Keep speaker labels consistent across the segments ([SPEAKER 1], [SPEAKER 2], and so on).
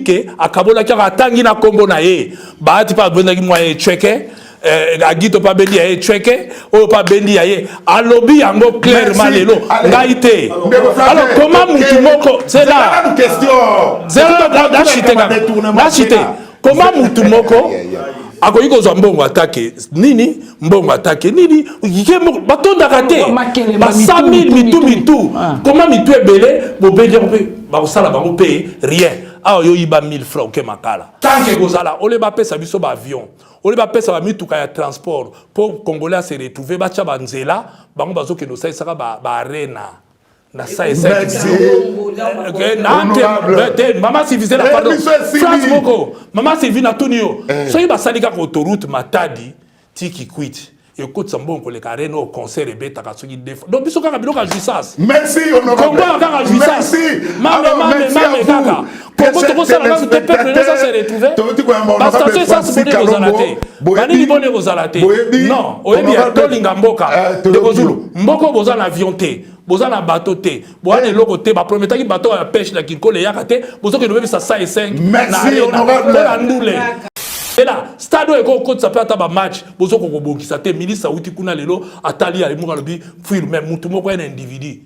[SPEAKER 1] que akabola ki atangi na kombo na ye baati pa bendaki mwa ye cheke agito pa bendi ya ye cheke o pa bendi ya ye alobi yango clairement lelo ngaite alors comment mutu moko c'est là na chite comment mutu moko akoyi kozwa mbongo atake nini mbongo atake nini batondaka te ba 100 000 mitu comment mitu ebele bobendi mpe bakosala bango mpe rien awa yo yiba 1000 francs oke makala tant que kozala oleba pesa biso ba avion oleba pesa ba mituka ya transport pour congolais se retrouver bacha banzela bango bazokende osaisaka ba arena na sa Maman Sylvie la pardon France Moko Maman Sylvie na Tonio soyi basalika ko autoroute Matadi tiki quit et côte sambon ko le carré no concert et beta ka soki def donc biso kaka biloko jouissance
[SPEAKER 2] merci honorable
[SPEAKER 1] Congo kaka jouissance mame kaka Congo to sala na te peuple ne ça se retrouver parce que ça se bonne aux alaté bani ni bonne aux alaté non oyebi to linga mboka de kozulu mboko boza na avion te boza na bateau te boza eloko te ba prometaki bateau ya pêche na Kinkole yaka te bozo ke nobebi sa 5
[SPEAKER 2] merci honorable
[SPEAKER 1] na ndule. Et là, stade où ça peut être match, bozo ko bokisa te ministre uti kuna lelo atali ya munga lobi fuir même mutu moko un individu.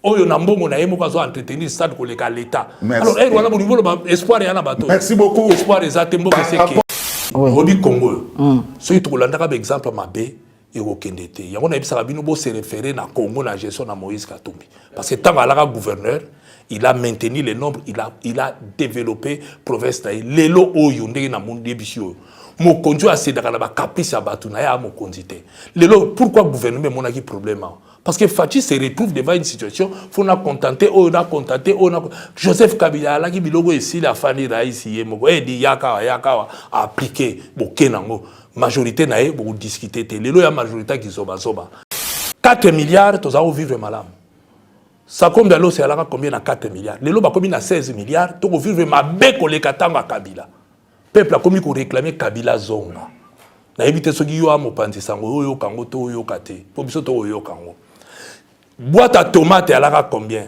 [SPEAKER 1] Oyo na mbongo na yemo kazo entretenir stade ko leka l'état. Alors voilà au niveau le espoir ya na bateau.
[SPEAKER 2] Merci beaucoup.
[SPEAKER 1] Espoir ezate mboko c'est que Obi Congo. So itu kolanda ka exemple mabe et au Kendete. Yango na ebisa bino bo se référer na Congo na gestion na Moïse Katumbi parce que tant alaka gouverneur il a maintenu les nombres, il a développé province lelo oyo ndenge na monde debisio mo konju a sedaka na ba caprice ya batu na ya mo konzité lelo pourquoi gouvernement monaki problème parce que Fachi se retrouve devant une situation faut na contenter on a contenté on a Joseph Kabila la ki bilogo ici la famille raisi yemoko di yaka appliquer bokenango majorité na e bo discuter te lelo ya majorité qui zoba 4 milliards to za vivre malam. Ça comme dans l'eau, c'est à combien à 4 milliards. Les lots combien à 16 milliards. Tu vivre ma bec au lekatanga Kabila. Peuple a commis qu'on réclamait Kabila zonga. Na évité ce qui y a mon panti sango yo kango to yo kate. Pour biso to yo kango. Boîte à tomate à la combien.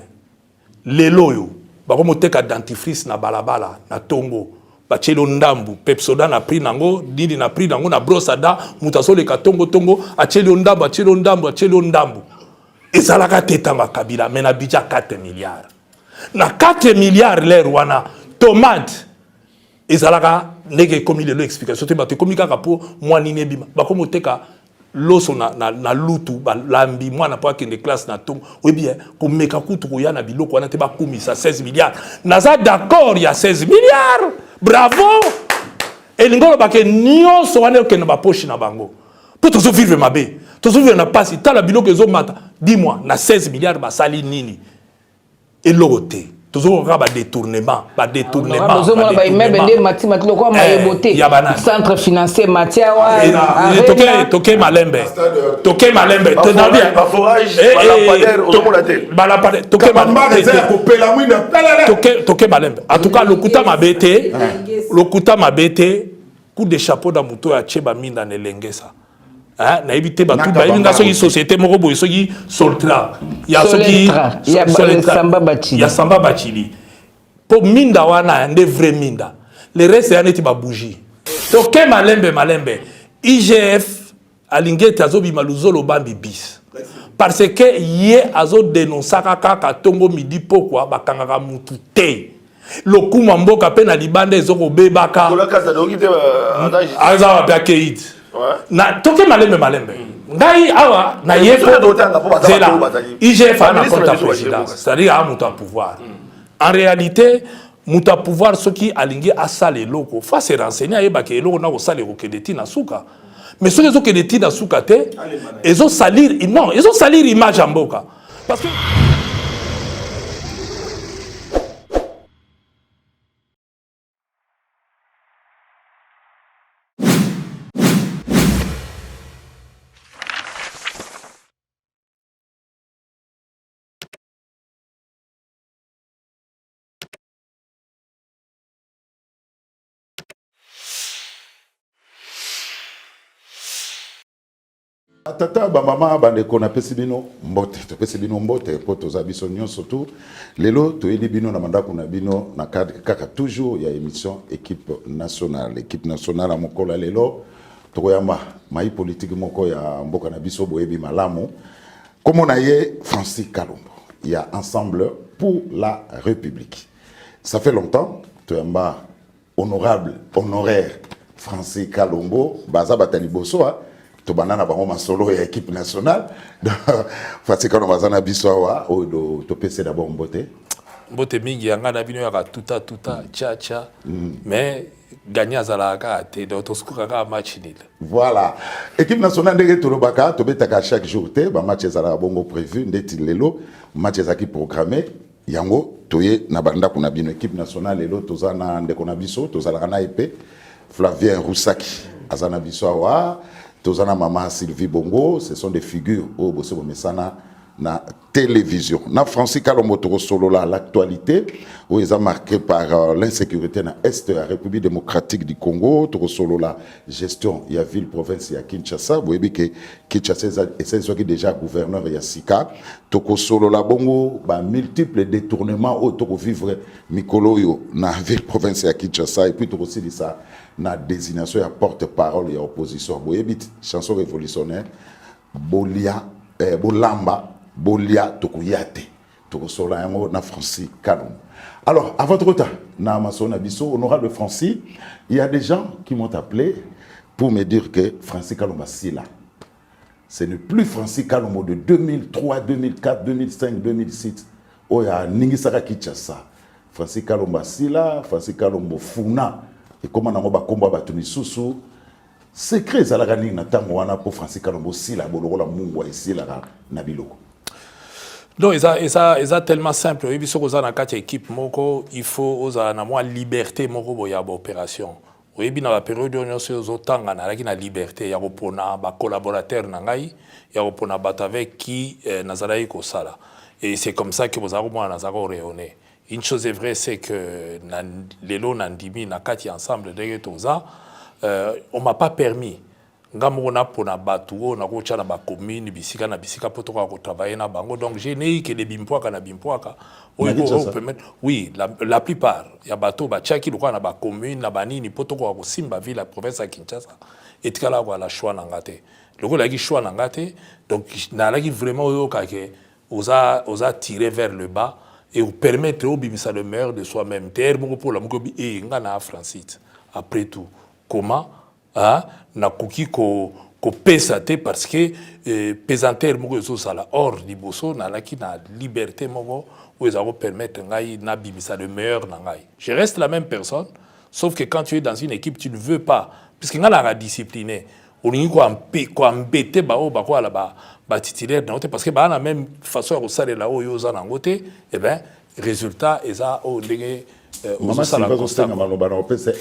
[SPEAKER 1] Les lots yo. Ba comme teka dentifrice na balabala na tongo. Ba chelo ndambu. Pepsoda na prix nango. Didi na prix nango na brossada. Mutaso le katongo tongo. A chelo ndambu. A chelo ndambu. A chelo ndambu. Et ça l'a tanga Kabila, mais na budget 4 milliards. Na 4 milliards l'air wana tomate. Et ça l'a nege comme il l'explication. Tu m'as communiqué pour moi ni nebima. Ba comme teka loso na lutu ba lambi moi na pas que des classes na tom. Oui bien, comme meka kutu ko ya na biloko wana te ba komisa 16 milliards. Naza d'accord, il y a 16 milliards. Bravo. Et l'ingolo ba ke nyonso wana ke na ba poche na bango. Pour tous vivre ma bé. Tous vivre na passe, t'as la biloko zo mata. Dis-moi, na 16 milliards ba sali nini. Et l'autre, tous aura ba détournement, ba détournement.
[SPEAKER 3] Nous avons ba immeuble de mathématiques loko ma eboté. Centre financier Matia wa.
[SPEAKER 1] Toké Malembe. Toké Malembe. Tu n'as bien.
[SPEAKER 4] Ba forage, ba lampadaire, ozomola te.
[SPEAKER 1] Ba lampadaire. Toké Malembe. Toké Malembe. En tout cas, le kuta mabete, coup de chapeau dans muto ya cheba minda nelengesa. Na éviter ba tout ba inga soki société moko boy soki Soltra ya soki ya Samba Bachili pour minda wana nde vrai minda le reste ya neti ba bougie to ke malembe IGF alingete azobi maluzolo bambi bis parce que ye azo dénoncer kaka tongo midi pourquoi bakangaka mutu te lokuma mboka pe na libanda ezoko bebaka
[SPEAKER 4] kola kaza doki te
[SPEAKER 1] azawa ba keid na toke malembe ngai awa na yeko c'est là IGF a un compte à président c'est-à-dire a muta pouvoir en réalité muta pouvoir ce qui alingi a salé loko fa se renseigner ayeba ke loko na ko salé ko kedeti na suka mais ceux qui ont kedeti na suka te ezo salir non ezo salir image en mboka parce que
[SPEAKER 2] Tata bamama bandeko na pesi bino mbote to pesi bino mbote po toza biso nyonso surtout lelo toyeli bino na mandako na bino na cadre kaka toujours ya émission équipe nationale à mokola lelo tokoyamba mai politique moko ya mboka na biso boyebi malamu comme on a yé Francis Kalombo il y a ensemble pour la République ça fait longtemps toyamba honoraire Francis Kalombo baza batali bosoa to banana bango masolo ya équipe nationale Francis Kalombo baza na biso wa o to pese d'abord mbote
[SPEAKER 1] mingi yanga na bino ya tuta cha mais gagner zalaka te do to skuka ka match nil.
[SPEAKER 2] Voilà équipe nationale ndenge to lobaka to betaka chaque jour te ba match zala bongo prévu ndeti lelo match ezaki programmé yango toye na banda kuna bino équipe nationale lelo tozana ndeko na biso tozala na épée Flavien Roussaki azana biso wa tozana maman Sylvie Bongo ce sont des figures au bosse bomesana na télévision na Francis Kalombo to solo là l'actualité où ils ont marqué par l'insécurité na est de la République démocratique du Congo to solo là gestion il y a ville province il y a Kinshasa vous voyez que Kinshasa c'est ce qui déjà gouverneur il y a Sika to solo là bongo ba multiples détournements au to vivre mikolo yo na ville province il y a Kinshasa et puis to aussi ça na désignation ya porte-parole et opposition vous voyez chanson révolutionnaire Bolamba Bolia Tokuyate Tokosola yango na Francis Kalombo. Alors à votre temps na Amazon Bisso honorable Francis, il y a des gens qui m'ont appelé pour me dire que Francis Kalombo c'est là. Ce n'est plus Francis Kalombo de 2003, 2004, 2005, 2006. Oh ya ningisaka Kinshasa. Francis Kalombo c'est là, Francis Kalombo funa et comment na ba komba batuni susu. Secret zalaka ningi na tango wana pour Francis Kalombo c'est là bolokola mungu ici là na biloko.
[SPEAKER 1] Non, c'est tellement simple. Il faut que dans équipe moko, il faut que liberté moko boya opération. Oui, bien la période où on se autant na liberté, il y a un collaborateur nangai, il y a un bat avec qui nazalaï ko sala. Et c'est comme ça que vous avez moi nazaro rayonné. Une chose est vraie, c'est que les lots nandimi na kati ensemble de toza, on m'a pas permis. Ngamona pona batuo na kocha na ba commune bisika na bisika poto ko travailler na bango donc j'ai né que les bimpoaka na bimpoaka oui la plupart ya bato ba chaki lokwa na ba commune na banini poto ko simba ville la province ya Kinshasa etikala ko la choix na ngate loko la ki choix na ngate donc na la ki vraiment yo ka ke oza tirer vers le bas et vous permettre au bimisa le meilleur de soi-même terre moko pour la moko bi e ngana Francis après tout comment na kuki ko pesate parce que pesanteur moko zo sala hors liboso na laki na liberté moko où ils vont permettre ngai na bimisa le meilleur na ngai. Je reste la même personne sauf que quand tu es dans une équipe tu ne veux pas puisque nga la discipliné on y ko embêter ba o ba ko la ba titulaire parce que ba na même façon de saler là où yo za na ngote et ben résultat eza o ndenge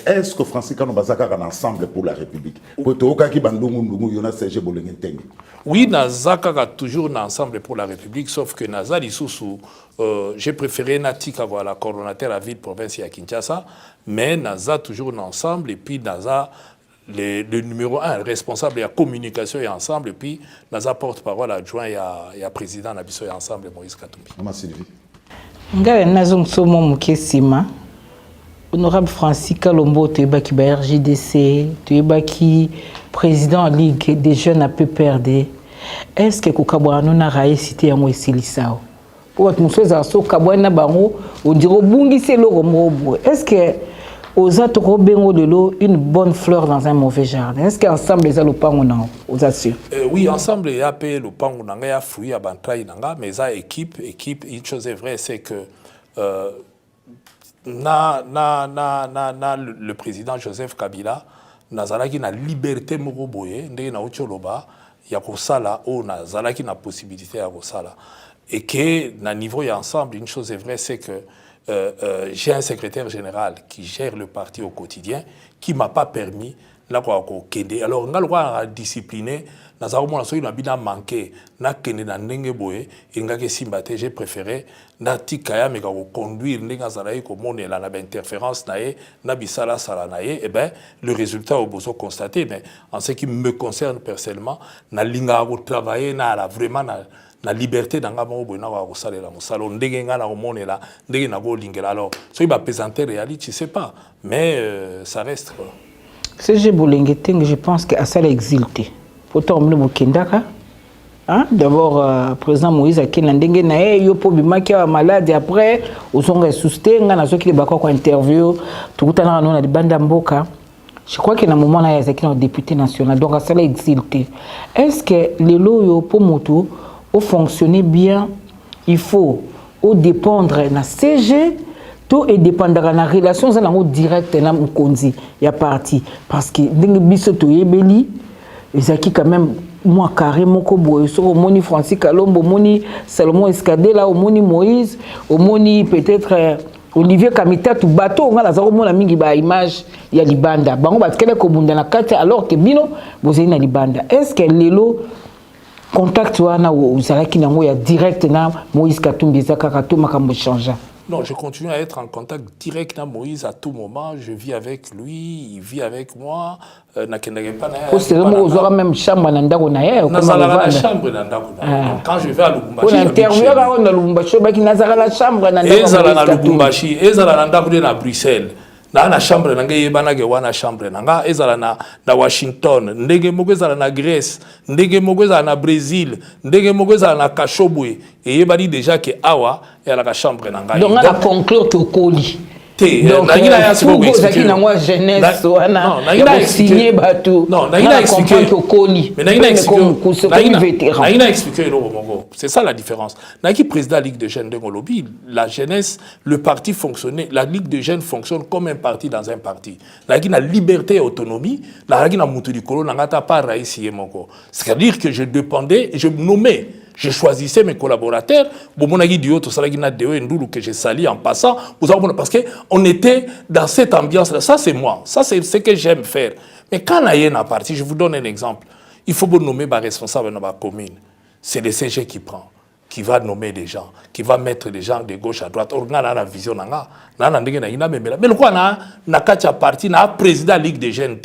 [SPEAKER 2] est-ce que Francis Kalombo a un ensemble pour la République?
[SPEAKER 1] Oui, Nazaka a toujours un ensemble pour la République, sauf que Nazali Soussou, j'ai préféré Natika, la coordonnateur à ville province à Kinshasa, mais Naza toujours un ensemble, et puis Naza le numéro 1, responsable de la communication et ensemble, et puis Naza porte-parole adjoint et président Nabiso et ensemble, Moïse Katumbi.
[SPEAKER 2] Maman Sylvie.
[SPEAKER 3] Ngawe Nazong Somo Mukesima. Honorable Francis Kalombo, tu es RJDC, tu es président de la Ligue des jeunes à PPRD. Est-ce que Koukaboano n'a pas cité un mot ici? Pour être monsieur Zanso, Kabouana Bango, on dirait Bungi c'est l'eau. Est-ce que aux autres bengo de l'eau une bonne fleur dans un mauvais jardin? Est-ce qu'ensemble les alopangona aux assure? Oui,
[SPEAKER 1] ensemble il y a payé le pangonanga, il y a fruit à bantraï nanga, mais ça équipe, une chose est vraie, c'est que le président Joseph Kabila nazalaki na liberté moko boye ndenge na ocholoba ya kosala o nazalaki na possibilité ya kosala et que na niveau ya ensemble une chose est vraie c'est que j'ai un secrétaire général qui gère le parti au quotidien qui m'a pas permis na ko kende alors ngalo kwa discipliné na za komona so ina bina manqué na kende na ndenge boye inga ke simbate j'ai préféré na tikaya me ko conduire ndinga zala ko monela na interférence na ye na bisala sala na ye et ben le résultat au besoin constaté mais en ce qui me concerne personnellement na linga ko travailler na la vraiment na liberté d'anga mo boina ko salela mo salon ndenge nga na monela ndenge na go lingela alors so iba présenter réalité je sais pas mais ça reste quoi.
[SPEAKER 3] CG Bolengeteng, je pense qu'à ça l'exilté. Pourtant, on me kindaka. D'abord, président Moïse a kinandenge na yo po bimaki wa malade après aux on ressuscité ngana zo ki bako ko interview tout à l'heure on a des bandes mboka. Je crois qu'il y a un moment là il y a un député national donc à ça l'exilté. Est-ce que les loyo po moto au fonctionner bien il faut au dépendre na CG tout est dépendant de la relation directe na mukonzi ya parti parce que ndenge biso to yebeli ezaki quand même moi carré moko boye so omoni Francis Kalombo omoni Salomon Escadela omoni Moïse omoni peut-être Olivier Kamita tout bateau ngala za komona mingi ba image ya libanda bango batkele ko bunda na kati alors que bino bozeli na libanda est-ce que lelo contact wana uzalaki nango ya direct na Moïse Katumbi zakaka to makambo changer?
[SPEAKER 1] Non, je continue à être en contact direct avec Moïse à tout moment. Je vis avec lui, il vit avec moi.
[SPEAKER 3] C'est même chambre
[SPEAKER 1] la chambre quand je vais à Lubumbashi. À Bruxelles. Na chambre nanga yebana ke wana chambre nanga ezala na Washington ndenge moko ezala na Grèce ndenge moko ezala na Brésil ndenge moko ezala na Kashobwe et yebali déjà que awa ya la chambre nanga
[SPEAKER 3] donc on a conclure to koli
[SPEAKER 1] donc na ngina ya siko
[SPEAKER 3] expliquer na moi jeunesse wana ya signer bateau
[SPEAKER 1] non na ngina expliquer
[SPEAKER 3] to koli
[SPEAKER 1] mais na ngina expliquer c'est ça la différence na qui président Ligue de jeunes de Ngolobi la jeunesse le parti fonctionnait la Ligue de jeunes fonctionne comme un parti dans un parti na qui na liberté et autonomie na qui na mutu dikolo na ngata pas raisi moko c'est-à-dire que je dépendais je nommais je choisissais mes collaborateurs. Que je salis en passant. Parce qu'on était dans cette ambiance-là. Ça, c'est moi. Ça, c'est ce que j'aime faire. Mais quand il y a une partie, je vous donne un exemple. Il faut nommer les responsables de la commune. C'est le CG qui prend, qui va nommer des gens, qui va mettre des gens de gauche à droite. On a la vision. Mais le quoi, on a parti, on a président de la Ligue des jeunes.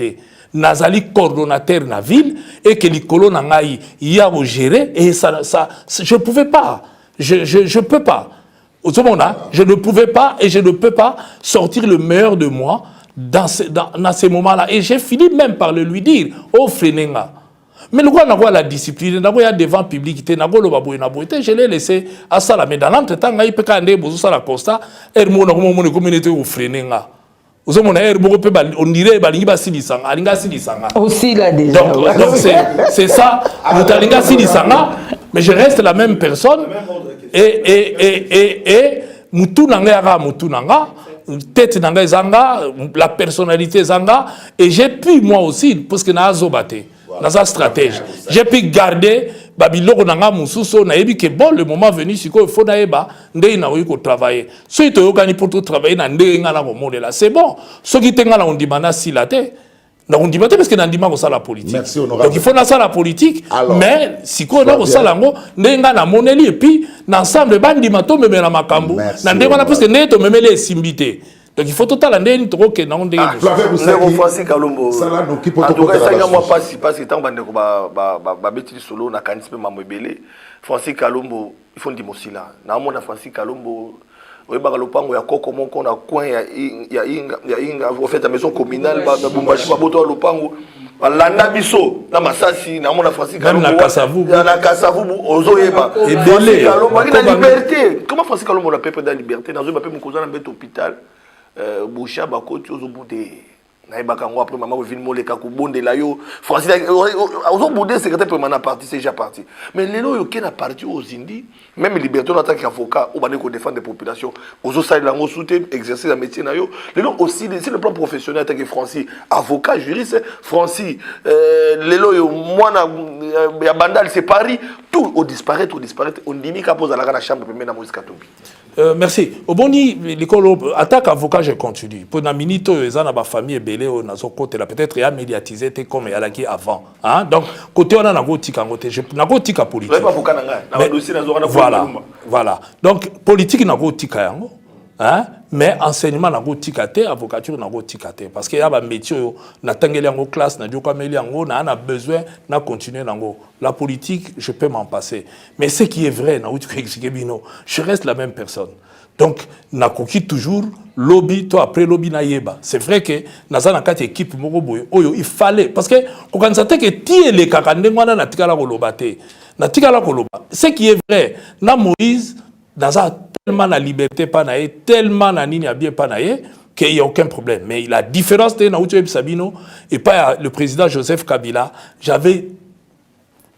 [SPEAKER 1] Nazali coordonnateur na ville et que les colons nangai y a gérer et ça je pouvais pas je peux pas au moment je ne pouvais pas et je ne peux pas sortir le meilleur de moi dans ces moments-là et j'ai fini même par le lui dire oh frenenga mais le quoi n'a pas la discipline n'a pas devant public je l'ai laissé à ça là mais dans l'entretemps il peut quand même ça la constat et mon communauté au frenenga on dirait
[SPEAKER 3] aussi là déjà.
[SPEAKER 1] Donc c'est ça. Mais je reste la même personne. Et mutu nanga, tête nanga zanga, la personnalité zanga. Et j'ai pu moi aussi parce que na zobate, na sa stratège. J'ai pu garder Babiloko nanga mususo na yebi que bon le moment venu siko il faut na yeba ndé na ko travailler so ito yokani pour tout travailler na ndé nga na ko modela c'est bon so ki tenga na ondimana silate na ondimate parce que na ndima ko sala politique.
[SPEAKER 2] Merci, donc
[SPEAKER 1] il faut na sala politique. Alors, mais siko na ko sala ngo ndé nga na moneli et puis na ensemble bandima to meme na makambu na ndé wana parce que ndé to memele simbité. Donc il faut tout à l'année une troque non de
[SPEAKER 4] Francis Kalombo ça nous qui peut tout ça moi pas tant bande ko ba betili solo na kanispe mamebele Francis Kalombo il faut ndimo sila na mona Francis Kalombo oyeba lopango ya koko moko na coin ya inga en fait la maison communale ba Bumbashi baboto lopango balanda biso na masasi na mona Francis Kalombo na Kasavu ozoyeba
[SPEAKER 1] et belé
[SPEAKER 4] Kalombo na liberté comment Francis Kalombo la peuple dans liberté dans un peu mukoza na beto hôpital Boucha bakoti ozobude na ibaka ngo après maman vient moleka ku bondela yo Francis ozobude secrétaire permanent parti c'est déjà parti mais lelo yo ke na parti aux Indi même liberté en tant qu'avocat ou bane ko défendre des populations ozo saler lango souté exercer la métier na yo lelo aussi c'est le plan professionnel en tant que Francis avocat juriste Francis lelo yo moi na ya bandal c'est Paris tout au disparaître, on dit qu'à poser la chambre pour mettre Moïse Katumbi.
[SPEAKER 1] Merci. Au boni, l'école attaque avocat, je continue. Pour la minute, ils ont ma famille belé au nazo côté là peut-être il a médiatisé comme il y a là qui avant. Hein? Donc côté on a nagotika côté, je nagotika politique. Voilà. Donc politique nagotika yango. Hein? Mais enseignement nagotika te, avocature nagotika te parce qu'il y a un métier na tangeli yango classe na dioka meli yango na a besoin na continuer nango. La politique, je peux m'en passer. Mais ce qui est vrai, je reste la même personne. Donc, na koki toujours lobby, toi après lobby na yeba. C'est vrai que naza na kati équipe il fallait parce que quand on s'attend que tie les kakande ngwana na tikala kolobate. Na tikala koloba. Ce qui est vrai, na Moïse naza tellement la liberté pas naé, tellement na nini a bien pas naé qu'il n'y a aucun problème. Mais la différence de Naoutou Sabino et pas le président Joseph Kabila, j'avais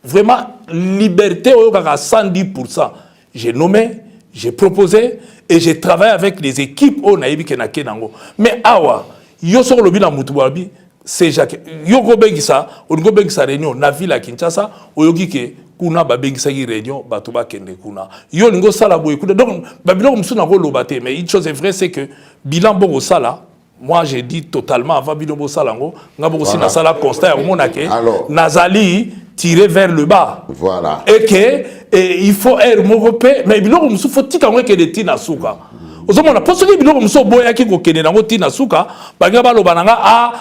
[SPEAKER 1] vraiment liberté à 110%. J'ai nommé, j'ai proposé et j'ai travaillé avec les équipes au Naïbi Kenakenango. Mais awa, yo sur le bilan Moutouabi, c'est Jacques. Yo go bengisa, on go bengisa réunion na ville à Kinshasa, o yogi ke kuna ba bengisa gi réunion batuba kende kuna. Yo lingo sala boy kuna. Donc babilo msuna go lobate, mais une chose est vraie c'est que bilan bogo sala. Moi, j'ai dit totalement avant Bilobo Salango, aussi na sala constat au monake, Nazali tiré vers le bas.
[SPEAKER 2] Voilà.
[SPEAKER 1] Et que il faut être morope, mais Bilobo Moussou faut tika que de tina suka. Ozo mona poso que Bilobo Moussou boya ki ko kene nango tina suka, banga ba lobananga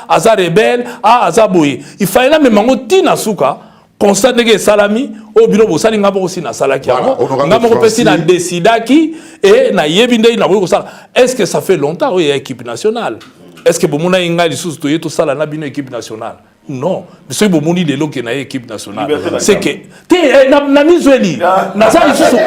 [SPEAKER 1] aza rebelle, aza boye. Il fallait même mango tina suka. Constat que salami au bureau bosali ngabo aussi na salaki ngabo pesi na décidaki et na yebinde na boyo sala. Est-ce que ça fait longtemps il y a équipe nationale? Est-ce que bomuna inga lisusu to yeto sala na bino équipe nationale? Non, mais c'est bomuni de l'eau qui na équipe nationale. C'est que na mizueli na ça lisusu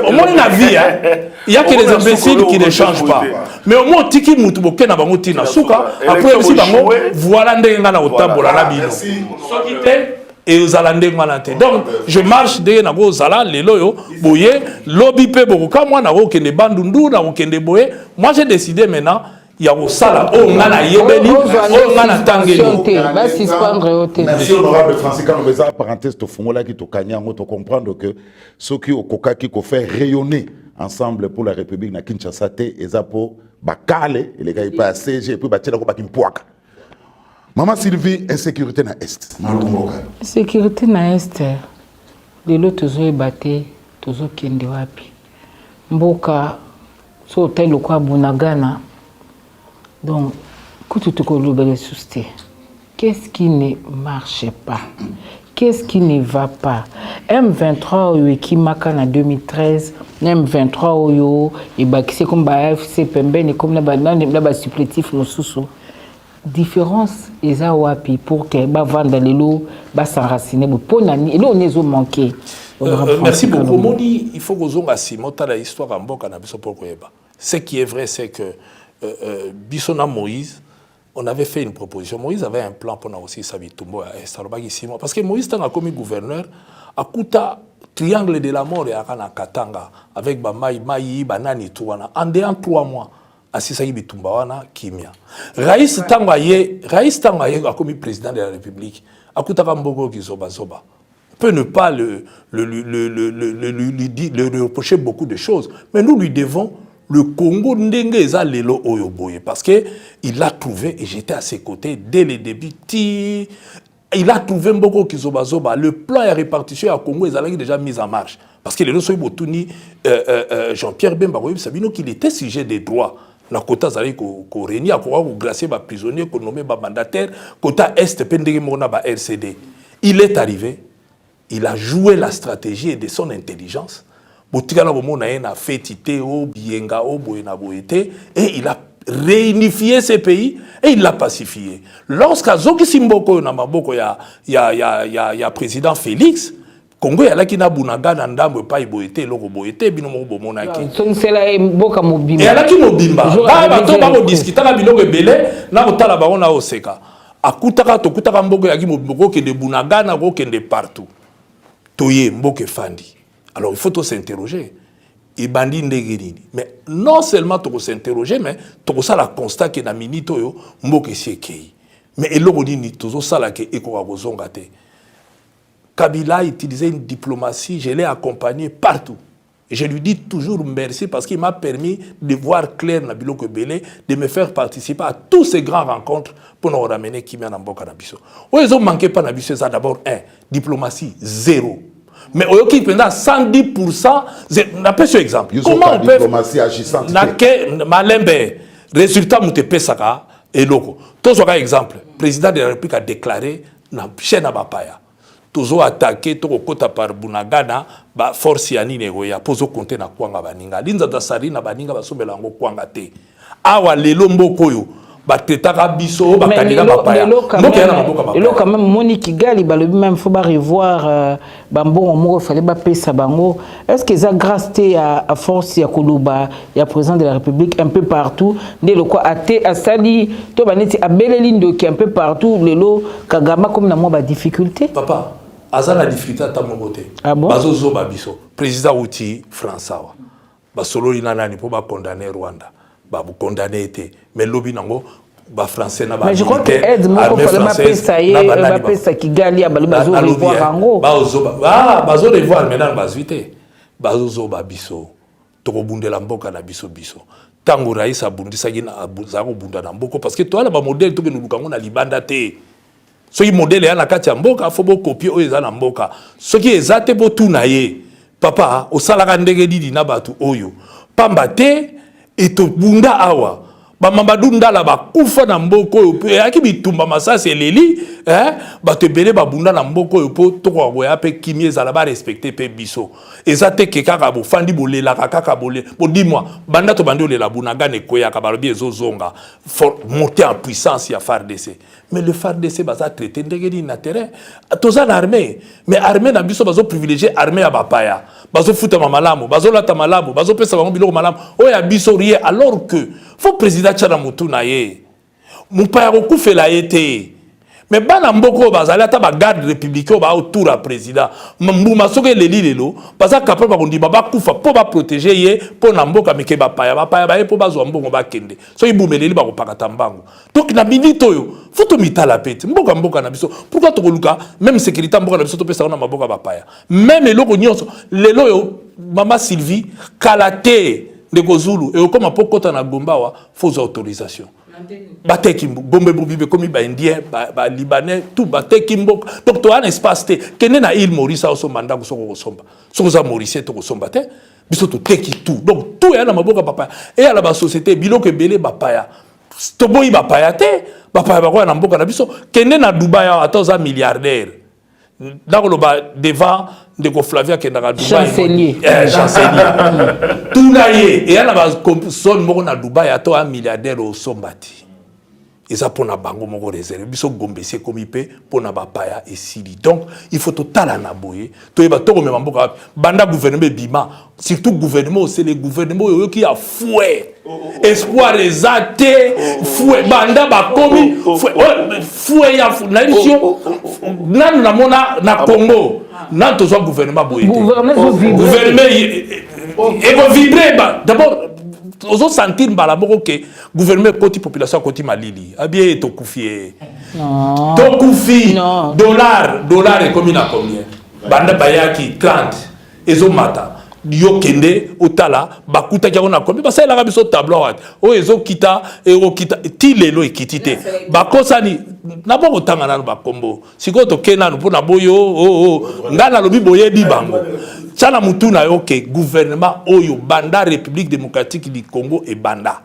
[SPEAKER 1] au moins na vie hein. Il y a que les imbéciles qui ne changent pas. Mais au moins tiki mutu boke na bango tina suka après aussi bango voilà ndenga na otambola na bino. Sokite et aux Alandais malante. Donc, je marche de Nago Zala, les loyaux, boye, lobby pe boka, moi, Nago Kende Bandundu, Nago Kende boye. Moi, j'ai décidé maintenant, il y a au Sala, oh, Nana Yebeli, oh, Nana Tangeli.
[SPEAKER 2] Merci, honorable Francis Kanobeza, parenthèse, to Fongola qui to Kanyango, to comprendre que ceux qui au Koka qui fait rayonner ensemble pour la République na Kinshasa, et ça pour Bakale, et les gars, ils passent CG, et puis Batela Bakimpoaka. Maman Sylvie, insécurité na Est.
[SPEAKER 3] Sécurité na Est. De l'autre, toujours ébatté, toujours kende wapi. Mboka, so hôtel ou quoi, Bunagana. Donc, quand tu te colles susté, qu'est-ce qui ne marche pas? Qu'est-ce qui ne va pas? M23 qui marque en 2013, M23 oyo, et bah c'est comme bah FC Pemben et comme là supplétif mon sous. Différence eza wapi pour que ba vendre les lots ba s'enraciner pour nani et là on est au manqué.
[SPEAKER 1] Merci beaucoup Moni, il faut que vous ayez la histoire en boka na biso pour koyeba. Ce qui est vrai c'est que Bissona Moïse on avait fait une proposition. Moïse avait un plan pour aussi Sabitumbo à Estarobaki 6 mois parce que Moïse tant a commis gouverneur à Kuta triangle de la mort et à Katanga avec ba mai banani touana en 3 mois. Asisa Bitumba wana kimia. Rais Tangaye a commis président de la République. Akutaka Mbogo Kizoba Zoba. On peut ne pas lui reprocher beaucoup de choses, mais nous lui devons le Congo Ndengeza Lelo Oyoboye parce que il l'a trouvé et j'étais à ses côtés dès le début. Il a trouvé Mbogo Kizoba Zoba. Le plan de répartition à Congo est déjà mis en marche parce que les Losoy Botuni Jean-Pierre Bemba Sabino qu'il était sujet des droits. Na kota zali ko régner ko glacer ba prisonnier ko nommer ba mandataire kota est pendenge mona ba RCD. Il est arrivé, il a joué la stratégie et de son intelligence. Botikala bomona na fetité o bienga o boena boete et il a réunifié ces pays et il l'a pacifié. Lorsqu'à Zoki Simboko na maboko ya président Félix Congo ya laki na bunaga na ndambo pa iboete loko boete bino mo bomonaki.
[SPEAKER 3] Sonsela mboka mobimba.
[SPEAKER 1] Et alaki mobimba. Ba to ba ko discuter na biloko ebele na kotala ba ona oseka. Akutaka to kutaka mboko ya ki moboko ke de bunaga na ko kende partout. Toye mboke fandi. Alors il faut to s'interroger. Et bandi ndenge nini. Mais non seulement to s'interroger mais to ça la constat que na minito yo mboke sekei. Mais eloko nini tozo sala ke eko ko zonga te. Kabila a utilisé une diplomatie, je l'ai accompagné partout. Et je lui dis toujours merci parce qu'il m'a permis de voir clair na biloko belé, de me faire participer à tous ces grandes rencontres pour nous ramener Kimia Namboka Nabiso. Ils ont manqué pas Nabiso, ça d'abord, diplomatie, zéro. Mais au qui pendant 110%, n'a pas ce exemple.
[SPEAKER 2] Comment on peut diplomatie agissante?
[SPEAKER 1] Malembe, résultat moutepe saka et loko. Tous un exemple, le président de la République a déclaré na chaîne à Bapaya. Tozo attaqué to kota par Bunagana ba force ya nini goya pozo compter na kwanga baninga linza da sarina baninga basombela ngo kwanga te awa lelo mboko yo batetaka biso ba kandiga bapaya
[SPEAKER 3] mboko ya na maboka bapaya lelo quand même Monique Kigali ba le même faut ba revoir bambongo moko fallait ba pesa bango est-ce que ça grâce à force ya koluba ya président de la République un peu partout ne le quoi até asali to baneti abeleli ndoki un peu partout lelo Kagama comme na mo ba difficulté
[SPEAKER 1] papa azana difficulté à côté.
[SPEAKER 3] Ah bon?
[SPEAKER 1] Bazozo babiso. Président outil François. Basolo inanani pour ba condamner Rwanda. Ba bu condamner été. Mais lobby nango ba français na ba.
[SPEAKER 3] Mais je crois que aide moko fallait ba pesa ye ba pesa Kigali abali bazo revoir ngo.
[SPEAKER 1] Bazo revoir maintenant bazvité. Bazozo babiso. Toko bundela mboka na biso biso. Tango raisa bundisa gina abuzako bunda na mboko parce que toi là ba modèle to ke nulukango na libanda te. Ce qui modèle est na kati ya mboka faut bo copier o eza na mboka ce qui ezate bo tuna ye papa o salaka ndenge didi na batu oyo pamba te eto bunda awa ba mambadu ndala ba kufa na mboko oyo pe aki bitumba masasi eleli bato ebele ba bunda na mboko oyo po to ko ya pe kimi ezala ba respecter pe biso ezate ke kaka bo fandi bolela kaka bole bo dis-moi banda to bandi olela bunagane koya ka balobi ezozonga monter en puissance ya FARDC. Mais le FARDC baza traité ndenge na terrain toza na armée mais armée na biso bazo privilégier armée ya bapaya bazo futa malamu bazo lata malamu bazo pesa bango biloko malamu o ya biso rier alors que faut président tchana mutu na ye mupaya ko kufela yete mais bana mboko bazali ata ba garde républicain ba autour à président mbuma soke leli lelo baza capable ba kondima ba kufa po ba protéger ye po na mboka meke bapaya ba ye po bazwa mbongo ba kende so ibumeleli ba ko pakata mbango donc na minute oyo faut to mitala pete mboka na biso pourquoi to koluka même sécurité mboka na biso to pesa na maboka bapaya même eloko nyonso lelo yo mama Sylvie kalate de Gozulu et comme pokota na Gombawa faut autorisation bateki bombe bobibe comme ba indien ba libanais tout bateki mbok donc to un espace te kene na île Maurice au somanda ko somba so za Maurice to ko somba te biso to teki tout donc tout ya na maboka papa et à la société biloko belé bapaya to boyi bapaya te bapaya ba ko na mboka na biso kene na Dubai ata za milliardaire d'accord ba devant de ko Flavia ke na Dubai chancelier tout na ye et ala ba son moko na Dubai ata un milliardaire au sombati eza pona bango moko réservé biso gombesi comme ipe pona bapaya et sili donc il faut totala na boye to eba to komema mboka banda gouvernement bima surtout gouvernement c'est le gouvernement yo qui a fouet espoir ezate fouet banda ba komi fouet ya na mission nan na mona na Congo nan to so gouvernement boye gouvernement et va vibrer d'abord aux autres sentir balaboko que gouvernement côté population côté malili abie to kufie to kufi dollar et combien à combien banda bayaki 30 ezo mata yo kende otala bakuta kia na combien parce que la biso tableau o ezo kita e o kita ti lelo ekitite bakosani na bongo tanga na ba kombo siko to kena no pona boyo ngana lobi boye di bango Tchana Mutuna ok gouvernement oyo banda République démocratique du Congo et banda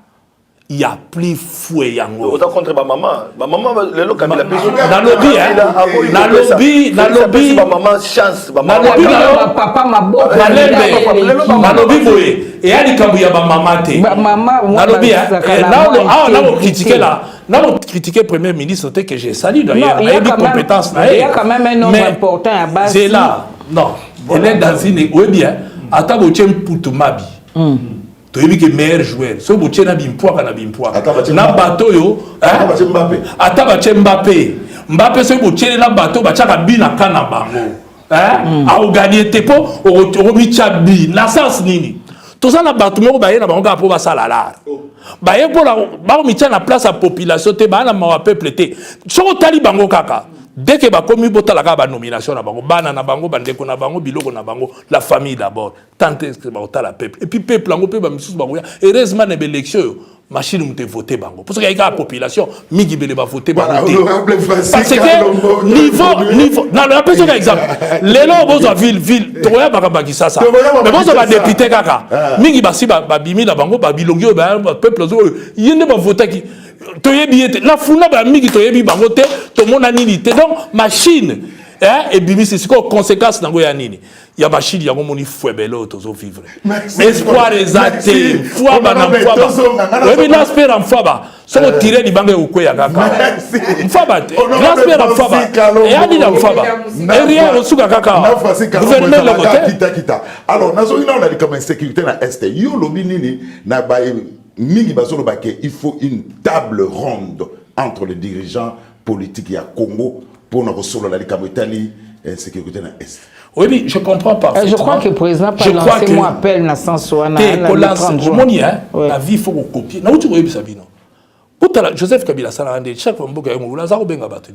[SPEAKER 1] il y a plus fouet yango
[SPEAKER 4] autant contre ma maman le local la
[SPEAKER 1] na lobby
[SPEAKER 4] maman chance
[SPEAKER 3] papa maboka
[SPEAKER 1] na lobby boye et ali kabuya ba maman te na lobby na critiquer là n'a pas critiqué premier ministre que j'ai salué d'ailleurs il y a des compétences
[SPEAKER 3] il y a quand même un nombre important à base
[SPEAKER 1] c'est là non elle est dans une oui bien ata botiem putumabi to yebi que meilleur joueur so botiem na bimpwaka na bato yo ata ba Mbappé so botiem na bato ba chaka bi na kana bango a gagner te po o mi chabi na sens nini to ça na bato moko ba ye na bango ka po ba salala ba ye po la ba mi tia na place à population te ba na ma peuple te so tali bango kaka dès que ba komi botala ka ba nomination na bango bana na bango bandeko na bango biloko na bango la famille d'abord tant que ba otala peuple et puis peuple ngo pe ba misusu bango heureusement na élection machine mute voter bango parce que y a la population mingi bele ba voter bango parce que niveau non la personne exemple lelo bozo ville toya bakamba ki ça mais bozo ba député kaka mingi basi ba bimi na bango ba bilongi ba peuple zo yende ba voter ki toyebi ete la funa ba mingi toyebi bango te to mona nini te donc machine et bimi c'est quoi conséquence nango ya nini ya machine ya moni fuebelo tozo vivre espoir ezate foi ba na foi ba oui l'espère en foi ba so tirer di bango ukwe ya kaka foi ba l'espère en foi ba et ani na foi ba et rien osuka kaka gouvernement le côté
[SPEAKER 2] kita alors nazo ina on a dit comme insécurité na est yo lobi nini na ba mingi bazolo ba ke il faut une table ronde entre les dirigeants politiques ya Congo pour nous recevoir la Italie et sécurité dans l'Est.
[SPEAKER 1] Oui, je comprends pas.
[SPEAKER 3] Je crois que le président a lancé mon appel dans le sens où on a
[SPEAKER 1] la vie, il faut copier. Non, tu vois, Sabino. Joseph Kabila, chaque fois que vous avez un benga battu,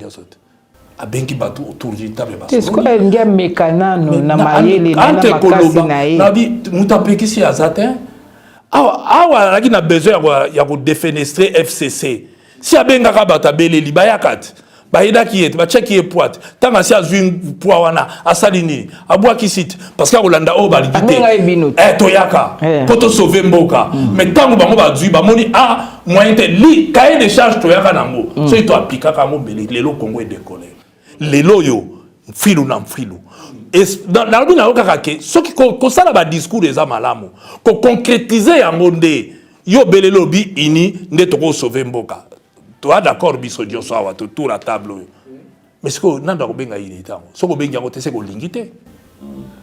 [SPEAKER 1] a bengi battu autour d'une table.
[SPEAKER 3] Est-ce qu'il y a un mécanisme na maïli na makasi na ye?
[SPEAKER 1] Na bi mutapeki si azatin. Awa la besoin de défenestrer FCC. Si a benga battu belé libayakat. Baïda qui est, bacha qui est poite. Tant que si azwin poiwana, asalini, abwa qui cite, parce que Rolanda o baligité. Toyaka, poto sauver mboka. Mais tant que bango bazui, bamoni moyen de li, cahier de charge toyaka nango. So ito apika kango beli, lelo Congo est décollé. Lelo yo, filou nam filou. Et dans le bina okakake, ce qui ça ba discours des amalamu, ko concrétiser yango nde, yo belelo bi ini nde toko sauver mboka. Toi d'accord biso dio so awato tour la table mais ce que nanda ko benga ini tango so ko benga ngote se ko lingité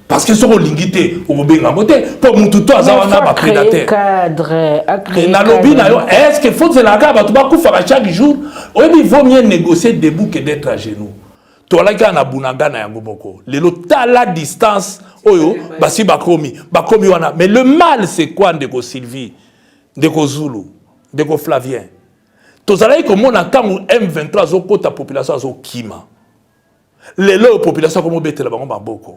[SPEAKER 1] parce que so ko lingité o ko benga ngote pour mutu to azawana ba prédateur
[SPEAKER 3] cadre
[SPEAKER 1] et na lobby na yo est-ce que faut la ka ba to ba kufa chaque jour o bi vaut mieux négocier debout que d'être à genoux to la ka na bunanga na yango boko lelo tala distance oyo basi bakomi wana mais le mal c'est quoi ndeko Sylvie ndeko Zulu ndeko Flavien. Tozalaï comme on entend M23 zo kota population zo kima. Les population comme bête la bango bamboko.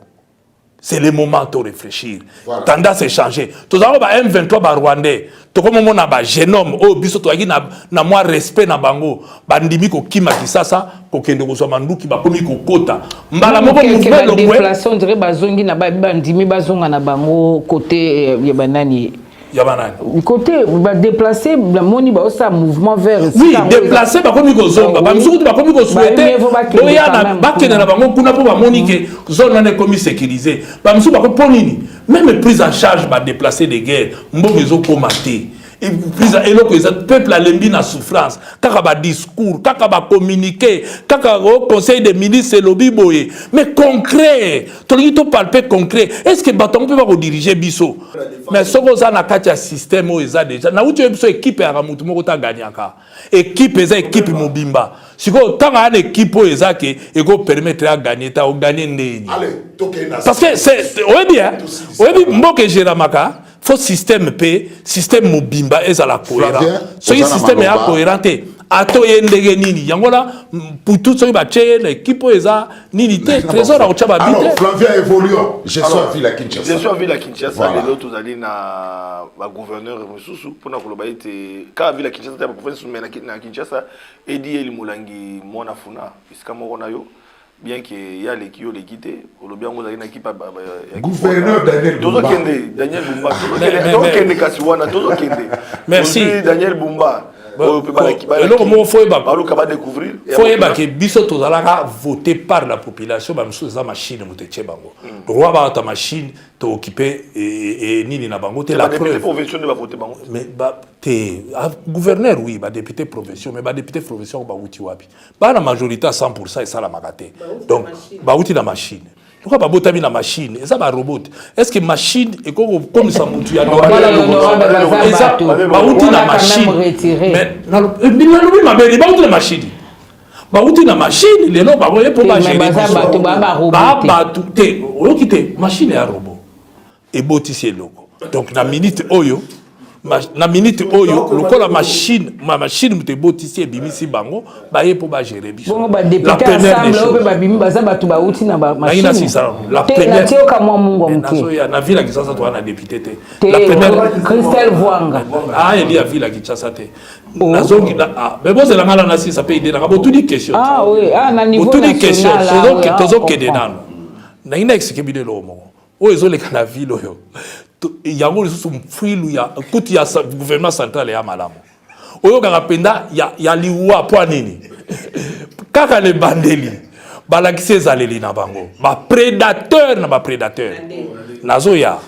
[SPEAKER 1] C'est le moment de réfléchir. Tendance est changé. Tozalaï ba M23 ba Rwandais. To comme on a ba génome o biso to agi na moi respect na bango. Bandimi ko kima kisasa ko kende ko so manduki ba komi ko kota. Mbala moko mouvement le
[SPEAKER 3] déplacement dirait bazongi na ba bandimi bazonga na bango côté ya banani. Côté déplacer la moni ba ça mouvement vers
[SPEAKER 1] oui déplacer ba komi ko zonga ba misuku ba komi ko souhaiter oyana ba kene na bango kuna po ba moni ke zone na komi sécurisé ba misuku ba ko ponini même prise en charge ba déplacer des guerres mbongo ezo komater et prise eloko eza peuple alembi na souffrance kaka ba discours kaka ba communiquer kaka au conseil des ministres lobby boye mais concret to lito palper concret est-ce que batongo peut pas diriger biso mais soko za na kati ya système o eza déjà na uti biso équipe ya mutu moko ta gagnaka équipe eza équipe mobimba siko tanga ana équipe o eza ke eko permettre à gagner ta o gagner ndeni parce que c'est oyebi mboke jeramaka faut système P, système mobimba et à la cohérent. Ce système est cohérent. Ato yendege nini. Yangola pour tout ce qui va chez l'équipe eza nini te trésor à Ochaba bite.
[SPEAKER 2] Alors Flavien évoluant. Je suis à Ville à Kinshasa.
[SPEAKER 4] Je suis à Ville à Kinshasa. Les autres allés na gouverneur Mususu pour na koloba ite ka Ville à Kinshasa ta gouverneur na Kinshasa Edi El Mulangi mona funa iska moko na yo. Bien qu'il y a les qui ont l'équité, ou le bien vous avez une équipe
[SPEAKER 2] gouverneur Daniel Bumba.
[SPEAKER 4] Daniel Bumba.
[SPEAKER 1] Merci.
[SPEAKER 4] Daniel Bumba.
[SPEAKER 1] Que biso tozalaka voté par la population ba mso za machine muteche bango droit ba ta machine to occuper et nini na bango te la preuve
[SPEAKER 4] profession de ba voter bango
[SPEAKER 1] mais ba te gouverneur oui ba député profession mais ba député profession ba uti wapi ba na majorité à 100% et ça la magate donc ba uti na machine. Pourquoi pas botabi la machine? Et ça va robot. Est-ce que machine et comme ça moutou ya normal et ça ba uti na machine. Mais na lobi ma belle ba uti na machine. Ba uti na machine les no ba boye pour ba gérer. Ba te o kite machine ya robot. Et boti c'est logo. Donc na minute oyo na minute oyo lokola machine mute botisi e bimisi bango ba ye po ba gérer biso
[SPEAKER 3] bon ba député ensemble obe ba bimi baza batu ba uti na ba machine
[SPEAKER 1] la première
[SPEAKER 3] teo ka mwa mungo mke
[SPEAKER 1] na ville qui ça toi na député te
[SPEAKER 3] la première Christelle Vwanga
[SPEAKER 1] il y a ville qui ça te nazongi na mais bon c'est la ngala na si ça peut aider na bo tout dit question
[SPEAKER 3] oui na niveau
[SPEAKER 1] national question tozo kede nano na ina expliquer bidelo mo o ezoleka na ville oyo yango lisusu mfilu ya kuti ya gouvernement central ya malamu oyo kaka penda ya liwa po nini kaka le bandeli balakisi ezaleli na bango ba prédateur nazo ya